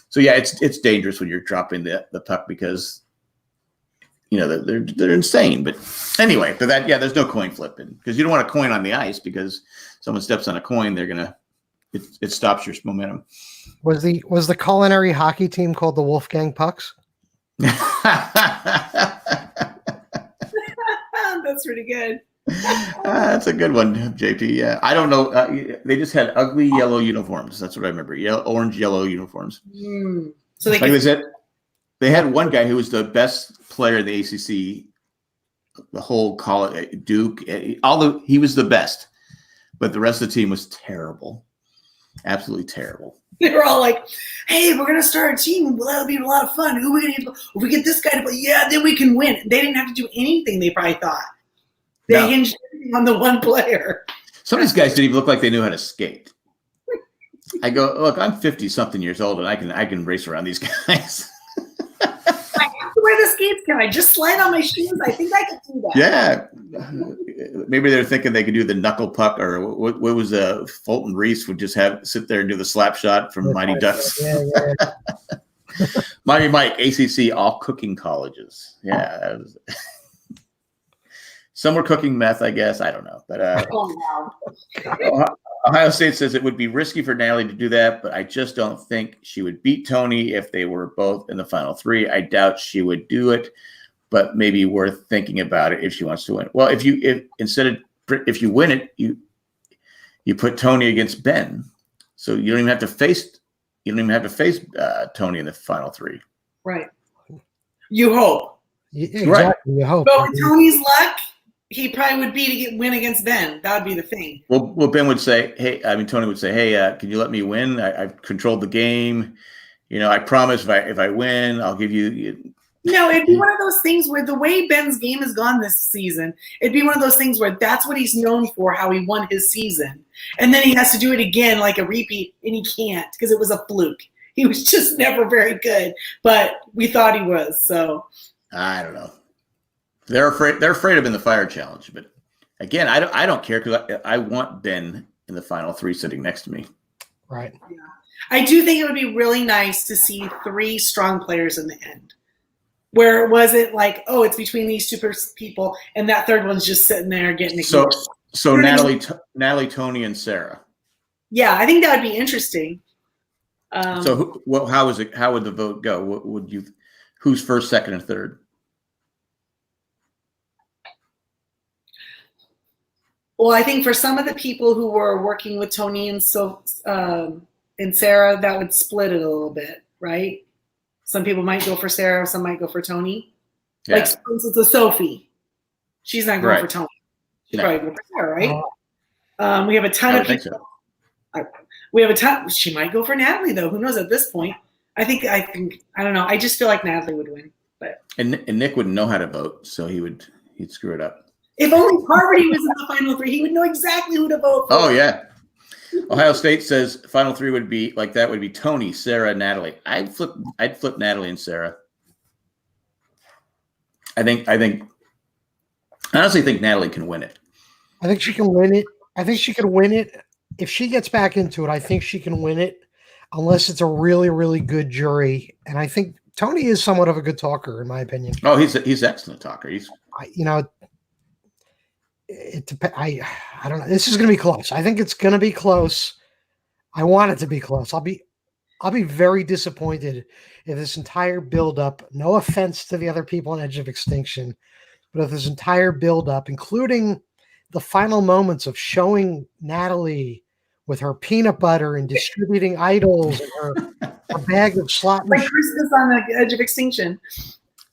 So yeah, it's dangerous when you're dropping the puck because they're insane. But anyway, there's no coin flipping because you don't want a coin on the ice because someone steps on a coin, it stops your momentum. Was the culinary hockey team called the Wolfgang Pucks? That's pretty good. That's a good one, JP. Yeah, I don't know. They just had ugly yellow uniforms. That's what I remember. Orange, yellow uniforms. So they had one guy who was the best player in the ACC. The whole college, Duke. He was the best, but the rest of the team was terrible. Absolutely terrible. They were all like, hey, we're going to start a team. Well, that'll be a lot of fun. Who are we going to get? If we get this guy to play, yeah, then we can win. They didn't have to do anything, they probably thought. They hinged on the one player. Some of these guys didn't even look like they knew how to skate. I go, look, I'm 50-something years old, and I can race around these guys. I have to wear the skates. Can I just slide on my shoes? I think I could do that. Yeah. Maybe they're thinking they could do the knuckle puck, or what was Fulton Reese would just sit there and do the slap shot from Mighty Ducks. Yeah. Mighty Mike, ACC, all cooking colleges. Yeah. Some were cooking meth, I guess. I don't know. But Ohio State says it would be risky for Natalie to do that, but I just don't think she would beat Tony if they were both in the final three. I doubt she would do it, but maybe worth thinking about it if she wants to win. Well, if you win it, you put Tony against Ben, so you don't even have to face Tony in the final three. Right. You hope. Exactly. Right. You hope. But with Tony's luck, he probably would be to win against Ben. That would be the thing. Well, Ben would say, Tony would say, hey, can you let me win? I've controlled the game. I promise if I win, I'll give you. No, it'd be one of those things where the way Ben's game has gone this season, it'd be one of those things where that's what he's known for, how he won his season. And then he has to do it again like a repeat, and he can't because it was a fluke. He was just never very good, but we thought he was. So I don't know. They're afraid of in the fire challenge, but again, I don't care because I want Ben in the final 3 sitting next to me. Right. yeah. I do think it would be really nice to see 3 strong players in the end. Where was it like, oh, it's between these 2 people, and that third one's just sitting there getting ignored. So Natalie, Tony, and Sarah. Yeah, I think that would be interesting. So how is it? How would the vote go? What would you? Who's first, second, and third? Well, I think for some of the people who were working with Tony and Sarah, that would split it a little bit, right? Some people might go for Sarah, some might go for Tony. Yeah. Like, for instance, a Sophie. She's not going for Tony. She's probably going for Sarah, right? We have a ton of people. So. We have a ton. She might go for Natalie, though. Who knows at this point? I think. I don't know. I just feel like Natalie would win. But and Nick wouldn't know how to vote, so he'd screw it up. If only Harvard was in the final 3, he would know exactly who to vote for. Oh yeah. Ohio State says final 3 would be like that. Would be Tony, Sarah, Natalie. I'd flip Natalie and Sarah. I honestly think Natalie can win it. I think she can win it. I think she can win it. If she gets back into it, I think she can win it unless it's a really, really good jury. And I think Tony is somewhat of a good talker, in my opinion. Oh, he's an excellent talker. I don't know. This is going to be close. I think it's going to be close. I want it to be close. I'll be very disappointed if this entire buildup, no offense to the other people on Edge of Extinction, but if this entire buildup, including the final moments of showing Natalie with her peanut butter and distributing idols and her bag of slot like Christmas on the Edge of Extinction.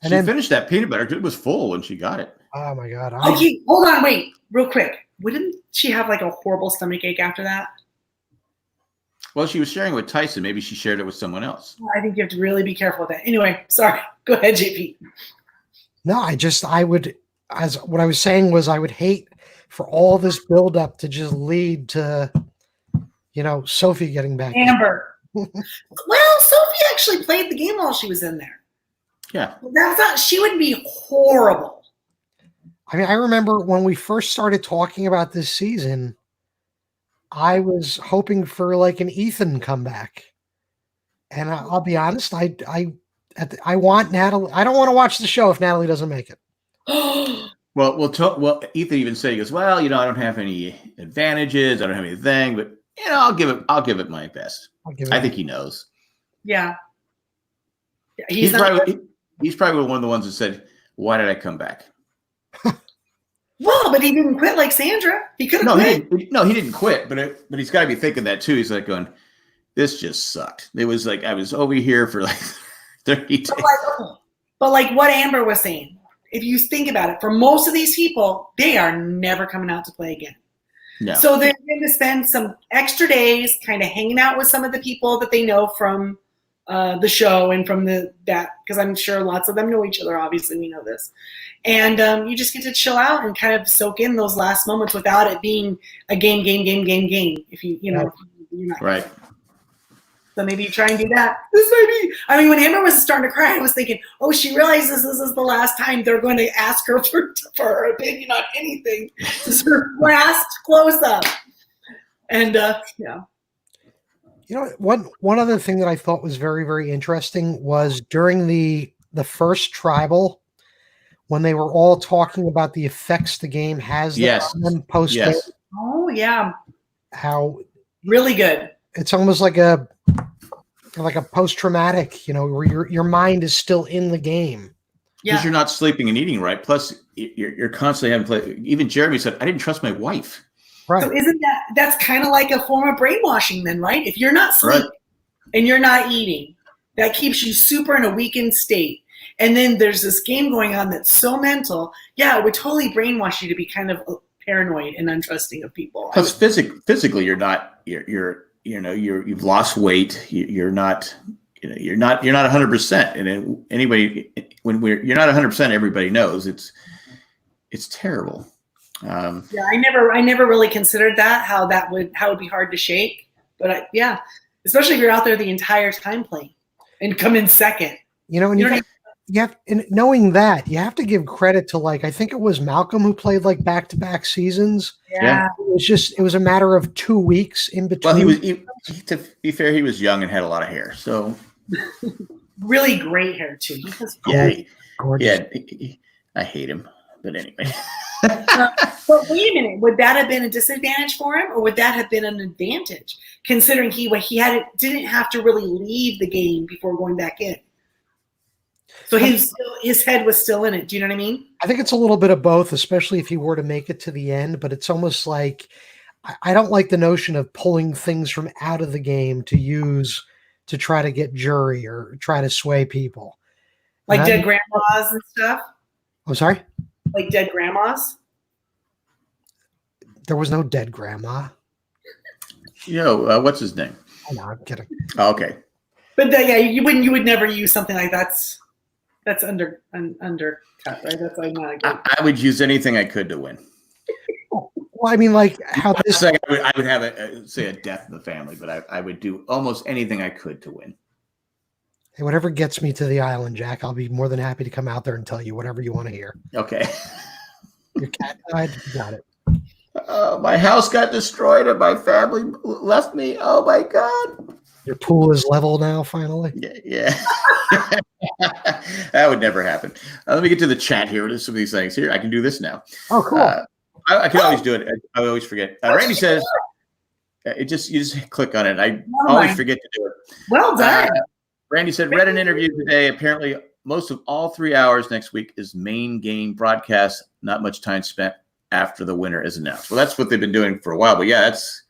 And then finished that peanut butter. It was full when she got it. Oh my God. Okay, hold on, wait, real quick. Wouldn't she have like a horrible stomach ache after that? Well, she was sharing with Tyson. Maybe she shared it with someone else. I think you have to really be careful with that. Anyway, sorry. Go ahead, JP. No, what I was saying was I would hate for all this buildup to just lead to, Sophie getting back. Amber. Well, Sophie actually played the game while she was in there. Yeah. She would be horrible. I mean, I remember when we first started talking about this season, I was hoping for like an Ethan comeback. And I'll be honest, I want Natalie. I don't want to watch the show if Natalie doesn't make it. Well, Ethan even said, he goes, well, I don't have any advantages. I don't have anything, but I'll give it my best. I think he knows. Yeah. He's probably one of the ones that said, why did I come back? Well, but he didn't quit like Sandra. He could have quit. He didn't quit, but he's got to be thinking that too. He's like going, this just sucked. It was like I was over here for like 30 days. But like what Amber was saying, if you think about it, for most of these people, they are never coming out to play again. No. So they're going to spend some extra days kind of hanging out with some of the people that they know from the show and from because I'm sure lots of them know each other. Obviously, we know this. And you just get to chill out and kind of soak in those last moments without it being a game. If you're not right. So maybe you try and do that. When Amber was starting to cry, I was thinking, oh, she realizes this is the last time they're going to ask her for her opinion on anything. This is her last close up. And yeah. One other thing that I thought was very, very interesting was during the first tribal, when they were all talking about the effects the game has on them post game. Yes. Oh yeah. How really good. It's almost like a post-traumatic, where your mind is still in the game. Because you're not sleeping and eating right. Plus, you're constantly having to play. Even Jeremy said, I didn't trust my wife. Right. So that's kind of like a form of brainwashing then, right? If you're not sleeping and you're not eating, that keeps you super in a weakened state. And then there's this game going on that's so mental. Yeah, it would totally brainwash you to be kind of paranoid and untrusting of people. Plus, physically, you've lost weight. You're not 100%. And anybody, you're not 100%, everybody knows it's terrible. Yeah, I never really considered that, how it would be hard to shake. But especially if you're out there the entire time playing and come in second. And knowing that, you have to give credit to, like, I think it was Malcolm who played like back-to-back seasons. Yeah. It was a matter of 2 weeks in between. Well, to be fair, he was young and had a lot of hair. So really great hair too. He was gorgeous. I hate him. But anyway. But wait a minute, would that have been a disadvantage for him, or would that have been an advantage, considering didn't have to really leave the game before going back in? So his head was still in it. Do you know what I mean? I think it's a little bit of both, especially if he were to make it to the end. But it's almost like I don't like the notion of pulling things from out of the game to use to try to get jury or try to sway people. Like dead grandmas and stuff? I'm sorry? Like dead grandmas? There was no dead grandma. What's his name? Oh, no, I'm kidding. Oh, okay. But you would never use something like that's undercut, right? That's like not a good. I would use anything I could to win. Well, I mean, like how this. I would have a death in the family, but I would do almost anything I could to win. Hey, whatever gets me to the island, Jack, I'll be more than happy to come out there and tell you whatever you want to hear. Okay. Your cat died. You got it. My house got destroyed and my family left me. Oh my God. Your pool is level now, finally. Yeah. That would never happen. Let me get to the chat here. What are some of these things here? I can do this now. Oh, cool. I can always do it. I always forget. Randy says, you just click on it. I always forget to do it. Well done. Randy said, read an interview today. Apparently, most of all 3 hours next week is main game broadcast. Not much time spent after the winner is announced. Well, that's what they've been doing for a while. But yeah, that's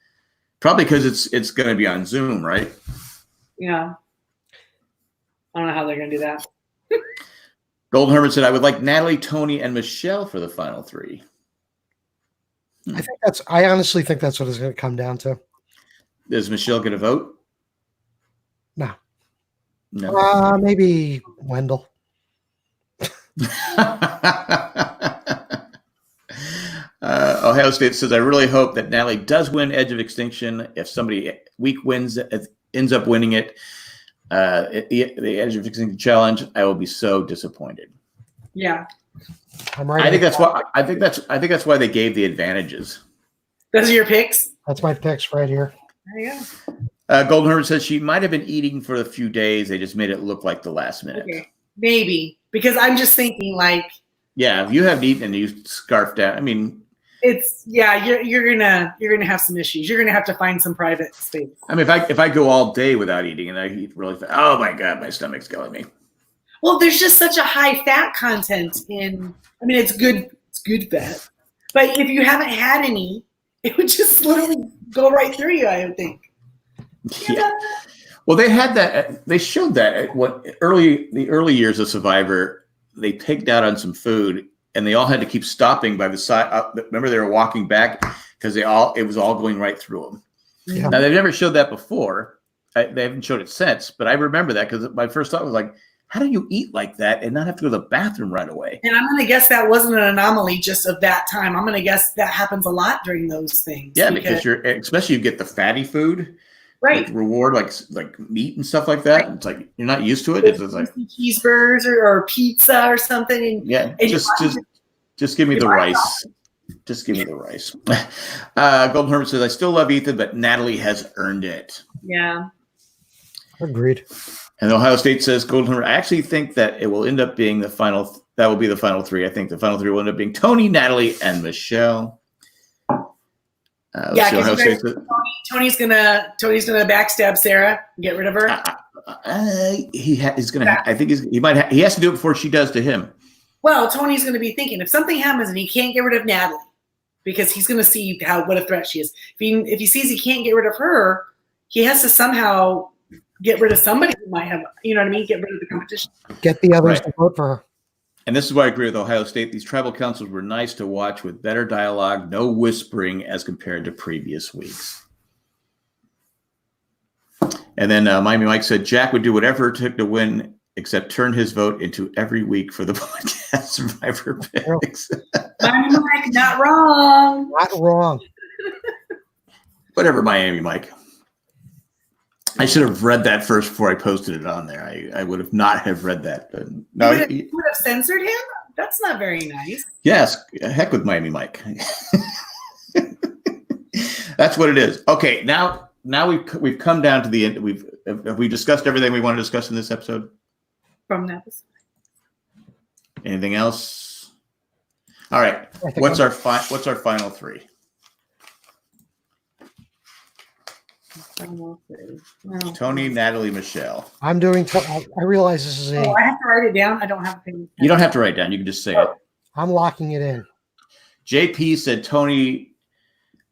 probably because it's going to be on Zoom, right? Yeah. I don't know how they're going to do that. Golden Hermit said, I would like Natalie, Tony, and Michelle for the final three. I honestly think that's what it's going to come down to. Is Michelle going to vote? No. Maybe Wendell. Ohio State says, I really hope that Natalie does win Edge of Extinction. If somebody weak ends up winning it, the Edge of Extinction challenge, I will be so disappointed. Yeah. I'm right. I think that's why they gave the advantages. Those are your picks? That's my picks right here. There you go. Golden Hermit says she might have been eating for a few days. They just made it look like the last minute. Okay. Maybe. Because I'm just thinking yeah, if you haven't eaten and you scarfed out, I mean, you're gonna have some issues. You're gonna have to find some private space. I mean, if I go all day without eating and I eat really fast, oh my God, my stomach's killing me. Well, there's just such a high fat content it's good fat. But if you haven't had any, it would just literally go right through you, I would think. Yeah. Well, they had that. They showed that at the early years of Survivor. They pigged out on some food, and they all had to keep stopping by the side. Remember, they were walking back because it was all going right through them. Yeah. Now they've never showed that before. They haven't showed it since, but I remember that because my first thought was like, how do you eat like that and not have to go to the bathroom right away? And I'm going to guess that wasn't an anomaly just of that time. I'm going to guess that happens a lot during those things. Yeah, because especially you get the fatty food, right? Like reward, like meat and stuff like that. Right. It's like you're not used to it. It's like cheeseburgers or pizza or something. And just give me the rice. Just give me the rice. Golden Hermit says, I still love Ethan, but Natalie has earned it. Yeah. Agreed. And Ohio State says, Golden Hermit, I actually think that it will end up being the final. That will be the final three. I think the final three will end up being Tony, Natalie, and Michelle. Tony's gonna backstab Sarah and get rid of her. He's gonna. I think he might. He has to do it before she does to him. Well, Tony's gonna be thinking if something happens and he can't get rid of Natalie, because he's gonna see what a threat she is. If he sees he can't get rid of her, he has to somehow get rid of somebody who might have, you know what I mean? Get rid of the competition. Get the others Right. to vote for her. And this is why I agree with Ohio State. These tribal councils were nice to watch with better dialogue, no whispering as compared to previous weeks. And then Miami Mike said Jack would do whatever it took to win, except turn his vote into every week for the podcast Survivor picks. Miami Mike, not wrong. Not wrong. Whatever, Miami Mike. I should have read that first before I posted it on there. I would have not have read that. But no, You would have censored him? That's not very nice. yes, heck with Miami Mike. That's what it is. Okay, now we've come down to the end. Have we discussed everything we want to discuss in this episode? From that episode. Anything else? All right. What's our final three? Tony, Natalie, Michelle. I'm doing. I realize this is I have to write it down. I don't have a pen. You don't have to write it down. You can just say it. I'm locking it in. JP said Tony,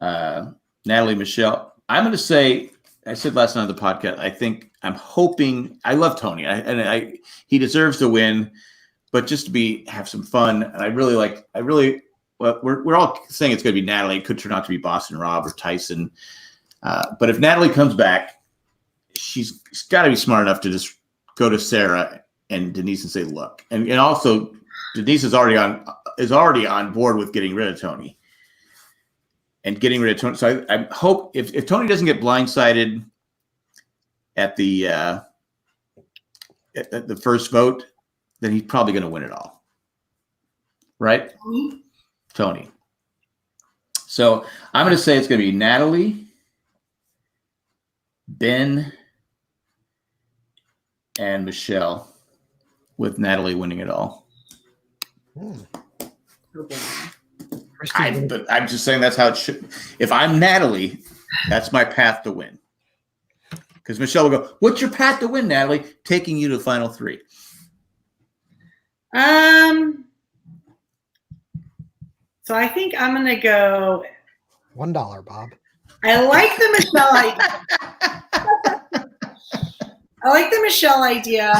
Natalie, Michelle. I'm going to say. I said last night on the podcast. I'm hoping. I love Tony, he deserves to win, but just to have some fun. And well, we're all saying it's going to be Natalie. It could turn out to be Boston Rob or Tyson. But if Natalie comes back, she's got to be smart enough to just go to Sarah and Denise and say, "Look," and also Denise is already on board with getting rid of Tony and getting rid of Tony. So I hope if Tony doesn't get blindsided at the first vote, then he's probably going to win it all, right? Tony. So I'm going to say it's going to be Natalie, Ben, and Michelle, with Natalie winning it all. But I'm just saying that's how it should. If I'm Natalie, that's my path to win. Because Michelle will go, "What's your path to win, Natalie?" Taking you to the final three. So I think I'm going to go $1, Bob. I like the Michelle idea.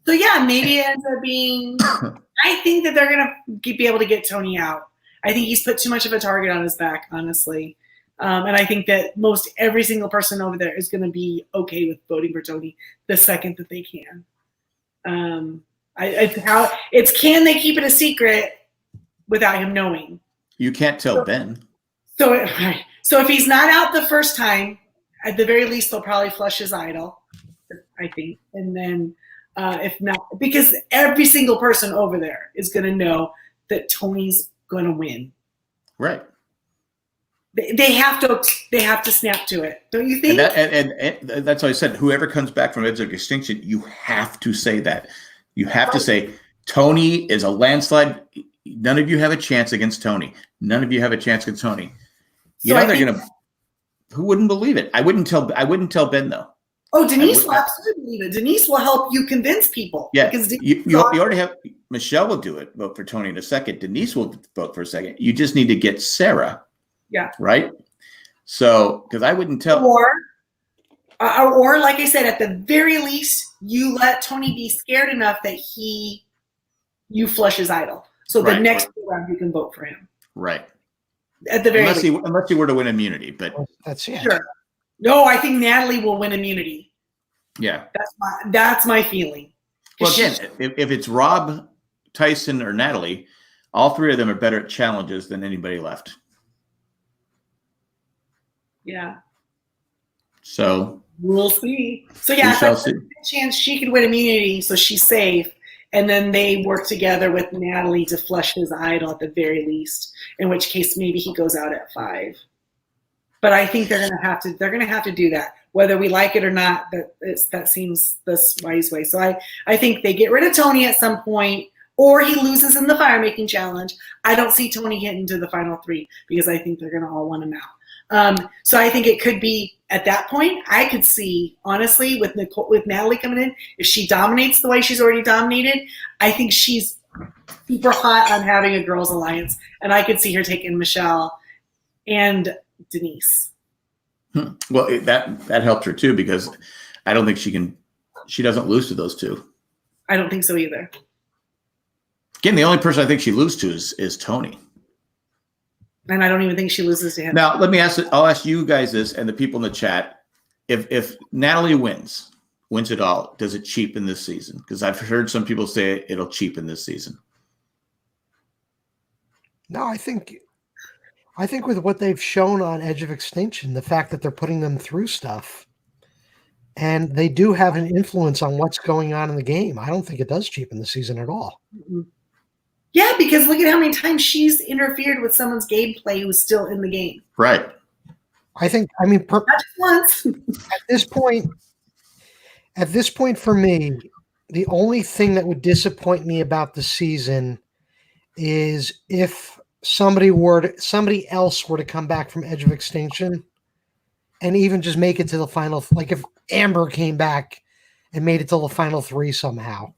So yeah, maybe it ends up being. I think that they're gonna be able to get Tony out. I think he's put too much of a target on his back, honestly, and I think that most every single person over there is going to be okay with voting for Tony the second that they can. Can they keep it a secret without him knowing? You can't tell Ben. So if he's not out the first time, at the very least, they'll probably flush his idol, I think. And then if not, because every single person over there is going to know that Tony's going to win. Right. They have to snap to it, don't you think? And that's why I said, whoever comes back from edge of extinction, you have to say that. You have to say, Tony is a landslide. None of you have a chance against Tony. None of you have a chance against Tony. Who wouldn't believe it? I wouldn't tell Ben though. Oh, Denise will absolutely believe it. Denise will help you convince people. Yeah, because you already have. Michelle will do it. Vote for Tony in a second. Denise will vote for a second. You just need to get Sarah. Yeah. Right. So, because I wouldn't tell. Or like I said, at the very least, you let Tony be scared enough that you flush his idol. So the next round you can vote for him. Right. At the very least. Unless he were to win immunity, but that's sure. No, I think Natalie will win immunity. Yeah. That's my feeling. Well, again, if it's Rob, Tyson, or Natalie, all three of them are better at challenges than anybody left. Yeah. So we'll see. So yeah, there's a chance she could win immunity, so she's safe. And then they work together with Natalie to flush his idol at the very least. In which case, maybe he goes out at 5. But I think they're gonna have to do that, whether we like it or not. That seems the wise way. So I think they get rid of Tony at some point, or he loses in the fire making challenge. I don't see Tony getting to the final 3 because I think they're gonna all want him out. So I think it could be at that point. I could see, honestly, with Natalie coming in, if she dominates the way she's already dominated, I think she's super hot on having a girls' alliance, and I could see her taking Michelle and Denise. Well, that helped her too, because I don't think she doesn't lose to those two. I don't think so either. Again, the only person I think she loses to is Tony. And I don't even think she loses to him. Now, I'll ask you guys this and the people in the chat. If Natalie wins it all, does it cheapen this season? Because I've heard some people say it'll cheapen this season. No, I think with what they've shown on Edge of Extinction, the fact that they're putting them through stuff, and they do have an influence on what's going on in the game, I don't think it does cheapen the season at all. Mm-hmm. Yeah, because look at how many times she's interfered with someone's gameplay who's still in the game. Right. Not just once. At this point for me, the only thing that would disappoint me about the season is if somebody else were to come back from Edge of Extinction and even just make it to the final, like if Amber came back and made it to the final 3 somehow.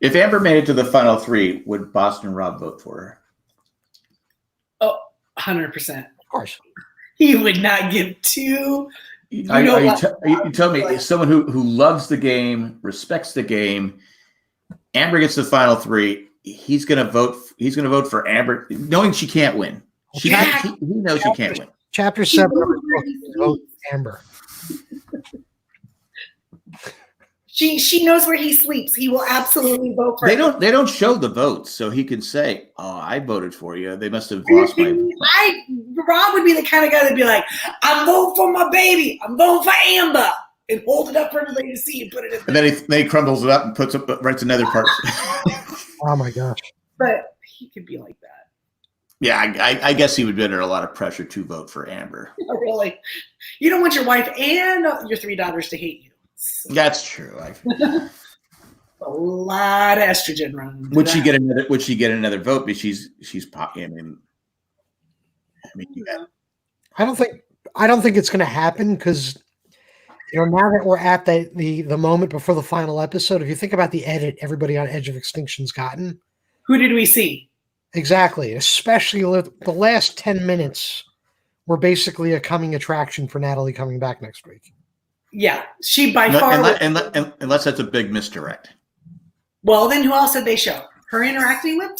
If Amber made it to the final 3, would Boston Rob vote for her? Oh, 100%. Of course. He would not give 2. You tell me, as someone who loves the game, respects the game, Amber gets the final 3, he's going to vote for Amber, knowing she can't win. He knows she can't win. Chapter 7 vote Amber. She knows where he sleeps. He will absolutely vote for her. They don't show the votes, so he can say, "Oh, I voted for you." They must have lost my. Rob would be the kind of guy that'd be like, "I'm voting for my baby. I'm voting for Amber," and hold it up for everybody to see and put it in. And then he crumbles it up and writes another part. Oh my gosh! But he could be like that. Yeah, I guess he would be under a lot of pressure to vote for Amber. Oh, really? You don't want your wife and your 3 daughters to hate you. That's true. A lot of estrogen running. Would she get another vote? Because she's popping. I don't think it's going to happen because now that we're at the moment before the final episode, if you think about the edit everybody on Edge of Extinction's gotten, who did we see? Exactly, especially the last 10 minutes were basically a coming attraction for Natalie coming back next week. Yeah, she by far. Unless that's a big misdirect. Well, then who else did they show? Her interacting with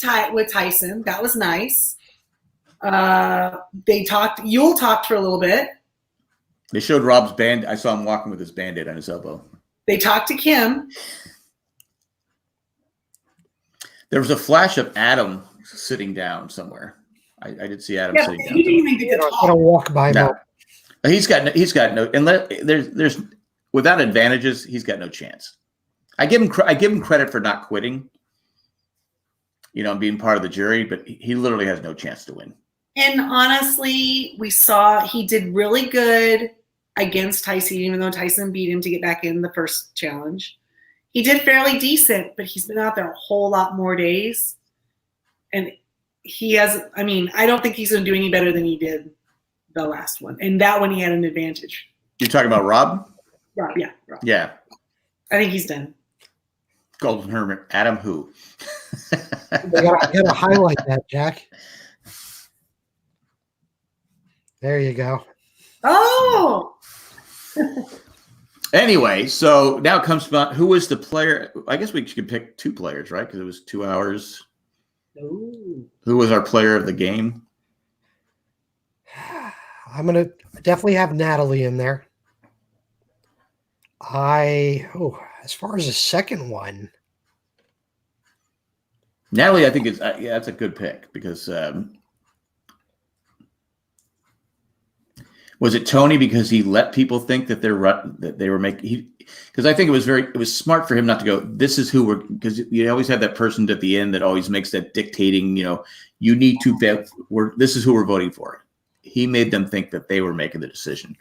Tyson. That was nice. They talked. Yul talked for a little bit. They showed Rob's band. I saw him walking with his Band-Aid on his elbow. They talked to Kim. There was a flash of Adam sitting down somewhere. I did see Adam sitting down. He didn't even get to talk. Walk by. No. He's got no. Unless there's without advantages, he's got no chance. I give him credit for not quitting. And being part of the jury, but he literally has no chance to win. And honestly, we saw he did really good against Tyson, even though Tyson beat him to get back in the first challenge. He did fairly decent, but he's been out there a whole lot more days. And he has, I don't think he's going to do any better than he did the last one. And that one, he had an advantage. You're talking about Rob? Rob, yeah. Rob. Yeah. I think he's done. Golden Hermit, Adam who? You gotta highlight that, Jack. There you go. Oh! Anyway, so now comes about who was the player. I guess we could pick 2 players, right? Because it was 2 hours. Ooh. Who was our player of the game? I'm going to definitely have Natalie in there. As far as the second one. Natalie, I think that's a good pick because was it Tony because he let people think that they were making because I think it was smart for him not to go, this is who we're, because you always have that person at the end that always makes that dictating, you need to vote, this is who we're voting for. He made them think that they were making the decision.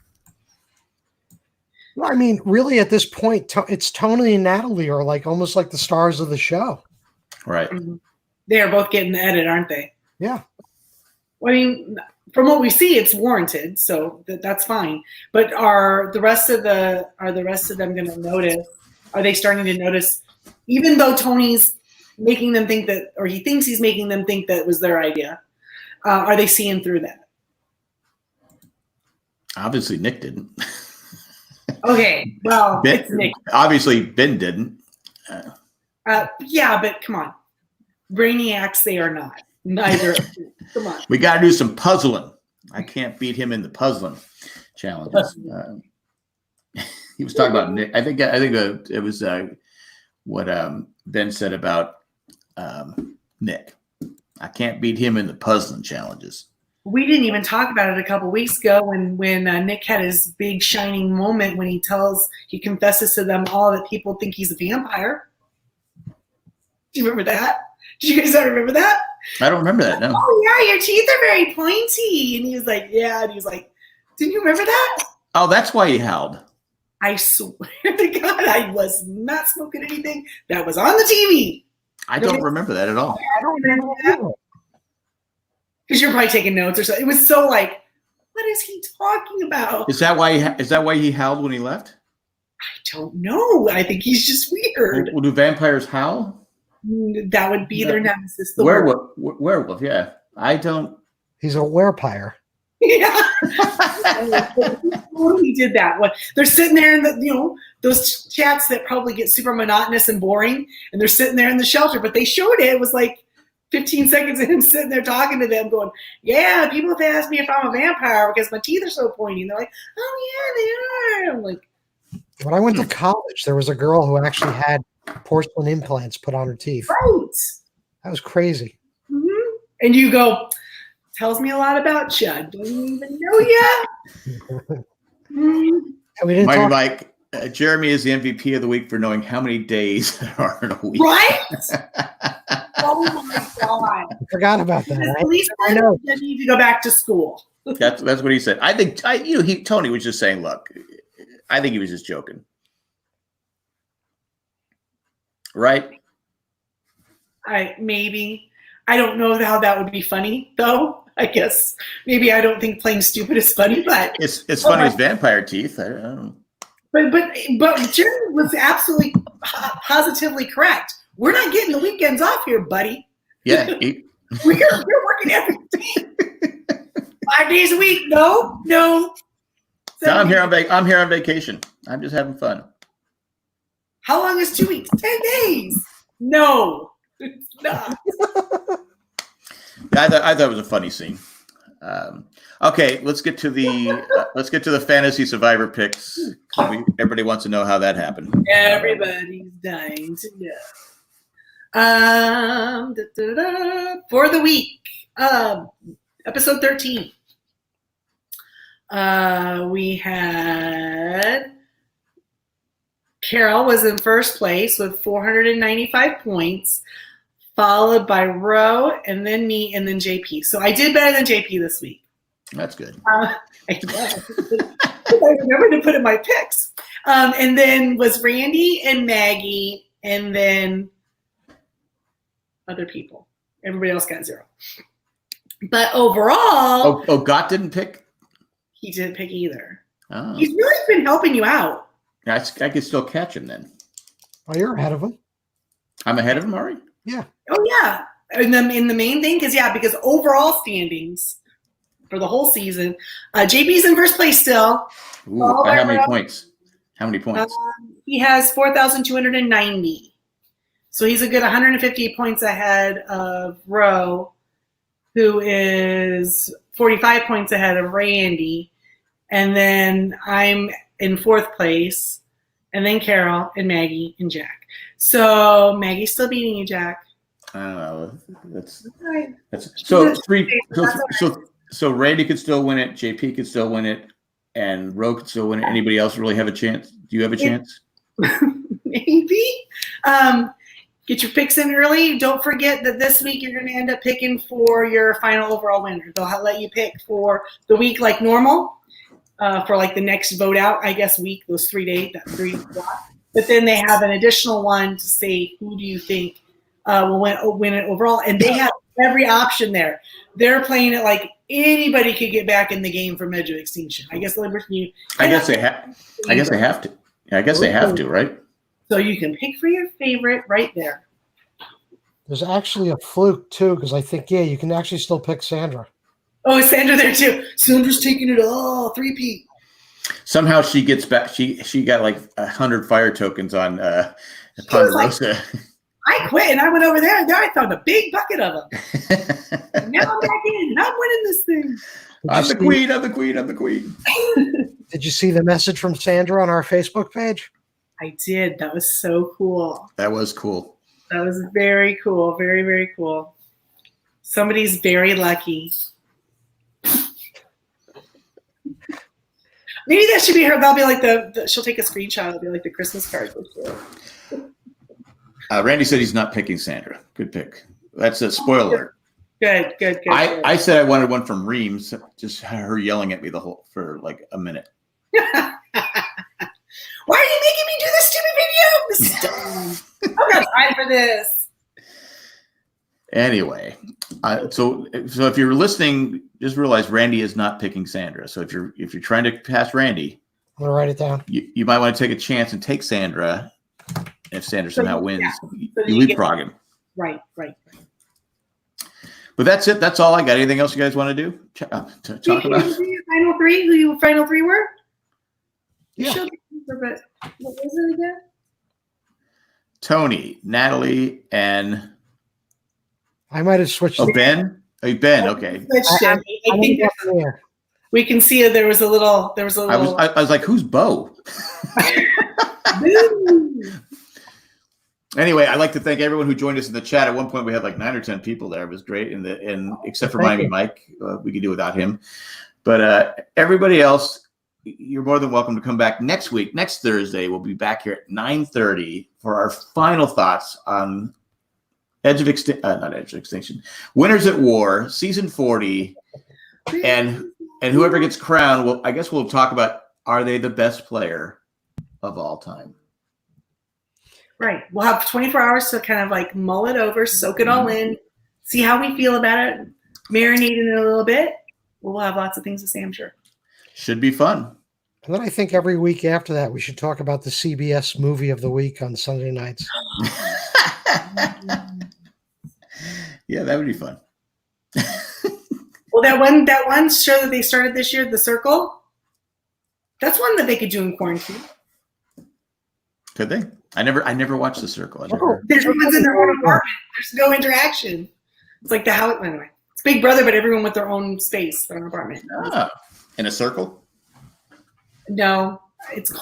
Well, really at this point, it's Tony and Natalie are almost like the stars of the show. Right. They are both getting the edit, aren't they? Yeah. Well, from what we see, it's warranted, so that's fine. But are the rest of them going to notice? Are they starting to notice, even though Tony's making them think that, or he thinks he's making them think that was their idea? Are they seeing through that? Obviously, Nick didn't. Okay, well, it's Nick. Obviously, Ben didn't. Yeah, but come on. Brainiacs, they are not. Neither. Come on. We got to do some puzzling. I can't beat him in the puzzling challenges. He was talking about Nick. I think it was what Ben said about Nick. I can't beat him in the puzzling challenges. We didn't even talk about it a couple weeks ago when Nick had his big shining moment when he confesses to them all that people think he's a vampire. Do you remember that? Did you guys not remember that? I don't remember that, no. Oh, yeah, your teeth are very pointy. And he was like, yeah. And he was like, didn't you remember that? Oh, that's why he howled. I swear to God, I was not smoking anything that was on the TV. I don't remember that at all. I don't remember that. Because you're probably taking notes or something. It was so like, what is he talking about? Is that why he howled when he left? I don't know. I think he's just weird. Well, do vampires howl? That would be their nemesis. The werewolf, yeah. I don't. He's a werepire. Yeah. Totally did that. They're sitting there in those chats that probably get super monotonous and boring, and they're sitting there in the shelter, but they showed it. It was like 15 seconds of him sitting there talking to them, going, yeah, people have asked me if I'm a vampire because my teeth are so pointy. And they're like, oh, yeah, they are. I'm like, when I went to college, there was a girl who actually had porcelain implants put on her teeth. Right. That was crazy. Mm-hmm. And you go, tells me a lot about you. I don't even know you. We didn't Mighty talk- Mike, Jeremy is the MVP of the week for knowing how many days there are in a week. Right? Oh my God! I forgot about that. At least I know you need to go back to school. That's what he said. I think Tony was just saying, look, I think he was just joking. Right? Maybe. I don't know how that would be funny, though. I guess maybe I don't think playing stupid is funny, but it's funny as vampire teeth. I don't know. But Jeremy was absolutely positively correct. We're not getting the weekends off here, buddy. Yeah, we're working every day, 5 days a week. No. I'm here on vacation. I'm just having fun. How long is 2 weeks? 10 days. No, it's not. I thought it was a funny scene. Okay, let's get to the fantasy survivor picks. Everybody wants to know how that happened. Everybody's dying to know. For the week, episode 13. We had Carol was in first place with 495 points, followed by Ro, and then me, and then JP. So I did better than JP this week. That's good. I remember to put in my picks. And then was Randy and Maggie, and then other people. Everybody else got 0. But overall... Oh, Gott didn't pick? He didn't pick either. Oh. He's really been helping you out. I could still catch him then. Oh, you're ahead of him. I'm ahead of him, Ari? Yeah. Oh, yeah. In the main thing, because overall standings for the whole season, JP's in first place still. Ooh, by how many points? How many points? He has 4,290. So he's a good 150 points ahead of Ro, who is 45 points ahead of Randy. And then I'm in fourth place, and then Carol and Maggie and Jack. So Maggie's still beating you, Jack. I don't know. That's right. So Randy could still win it, JP could still win it, and Ro could still win it. Anybody else really have a chance? Do you have a chance? Maybe. Get your picks in early. Don't forget that this week you're going to end up picking for your final overall winner. They'll let you pick for the week like normal, for like the next vote out, I guess, week, those 3 days, that 3 block. But then they have an additional one to say who do you think will win it overall. And they have every option there. They're playing it like anybody could get back in the game from Edge of Extinction. I guess they have to. I guess they have to. I guess they have to, right? So you can pick for your favorite right there. There's actually a fluke, too, because I think, you can actually still pick Sandra. Oh, is Sandra there, too? Sandra's taking it all. 3-peat. Somehow she gets back. She got like 100 fire tokens on Ponderosa. Like, I quit and I went over there and there I found a big bucket of them. Now I'm back in and I'm winning this thing. I'm the queen. I'm the queen. I'm the queen. Did you see the message from Sandra on our Facebook page? I did. That was so cool. That was cool. That was very cool. Very, very cool. Somebody's very lucky. Maybe that should be her. That'll be like she'll take a screenshot. It'll be like the Christmas card. Randy said he's not picking Sandra. Good pick. That's a spoiler. Good. I said I wanted one from Reams. Just her yelling at me for like a minute. Why are you making me do this stupid video? This is dumb. I'm not time for this. Anyway, so if you're listening, just realize Randy is not picking Sandra. So if you're trying to pass Randy, I'm gonna write it down. You might want to take a chance and take Sandra. If Sandra somehow wins, you leapfrog leapfrog him. Right. But that's it. That's all I got. Anything else you guys want to do? Talk about? Final three. Who your final three were? Yeah. But what was it again? Tony, Natalie, and I might have switched. Oh, Ben. Oh, Ben. Okay. I think we can see it. There was a little. I was like, who's Bo? Anyway, I'd like to thank everyone who joined us in the chat. At one point, we had like 9 or 10 people there. It was great, and except for Miami Mike, we could do without him. But everybody else, you're more than welcome to come back next week. Next Thursday, we'll be back here at 9:30 for our final thoughts on not Edge of Extinction, Winners at War, season 40, and whoever gets crowned, I guess we'll talk about, are they the best player of all time? Right. We'll have 24 hours to kind of like mull it over, soak it all in, see how we feel about it, marinate in it a little bit. We'll have lots of things to say, I'm sure. Should be fun. And then I think every week after that, we should talk about the CBS movie of the week on Sunday nights. Yeah, that would be fun. Well, that one show that they started this year, The Circle, that's one that they could do in quarantine. Could they? I never watched The Circle. There's ones in their own apartment. There's no interaction. It's like the house. Anyway, it's Big Brother, but everyone with their own space, their own apartment. Oh, in a circle? No, it's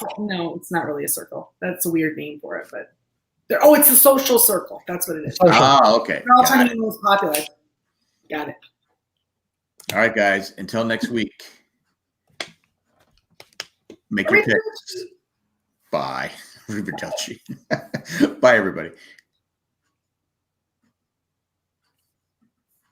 not really a circle. That's a weird name for it, but it's a social circle. That's what it is. Oh, okay. They're all trying to be the most popular. Got it. All right, guys. Until next week. Make your picks. Bye. Bye, everybody.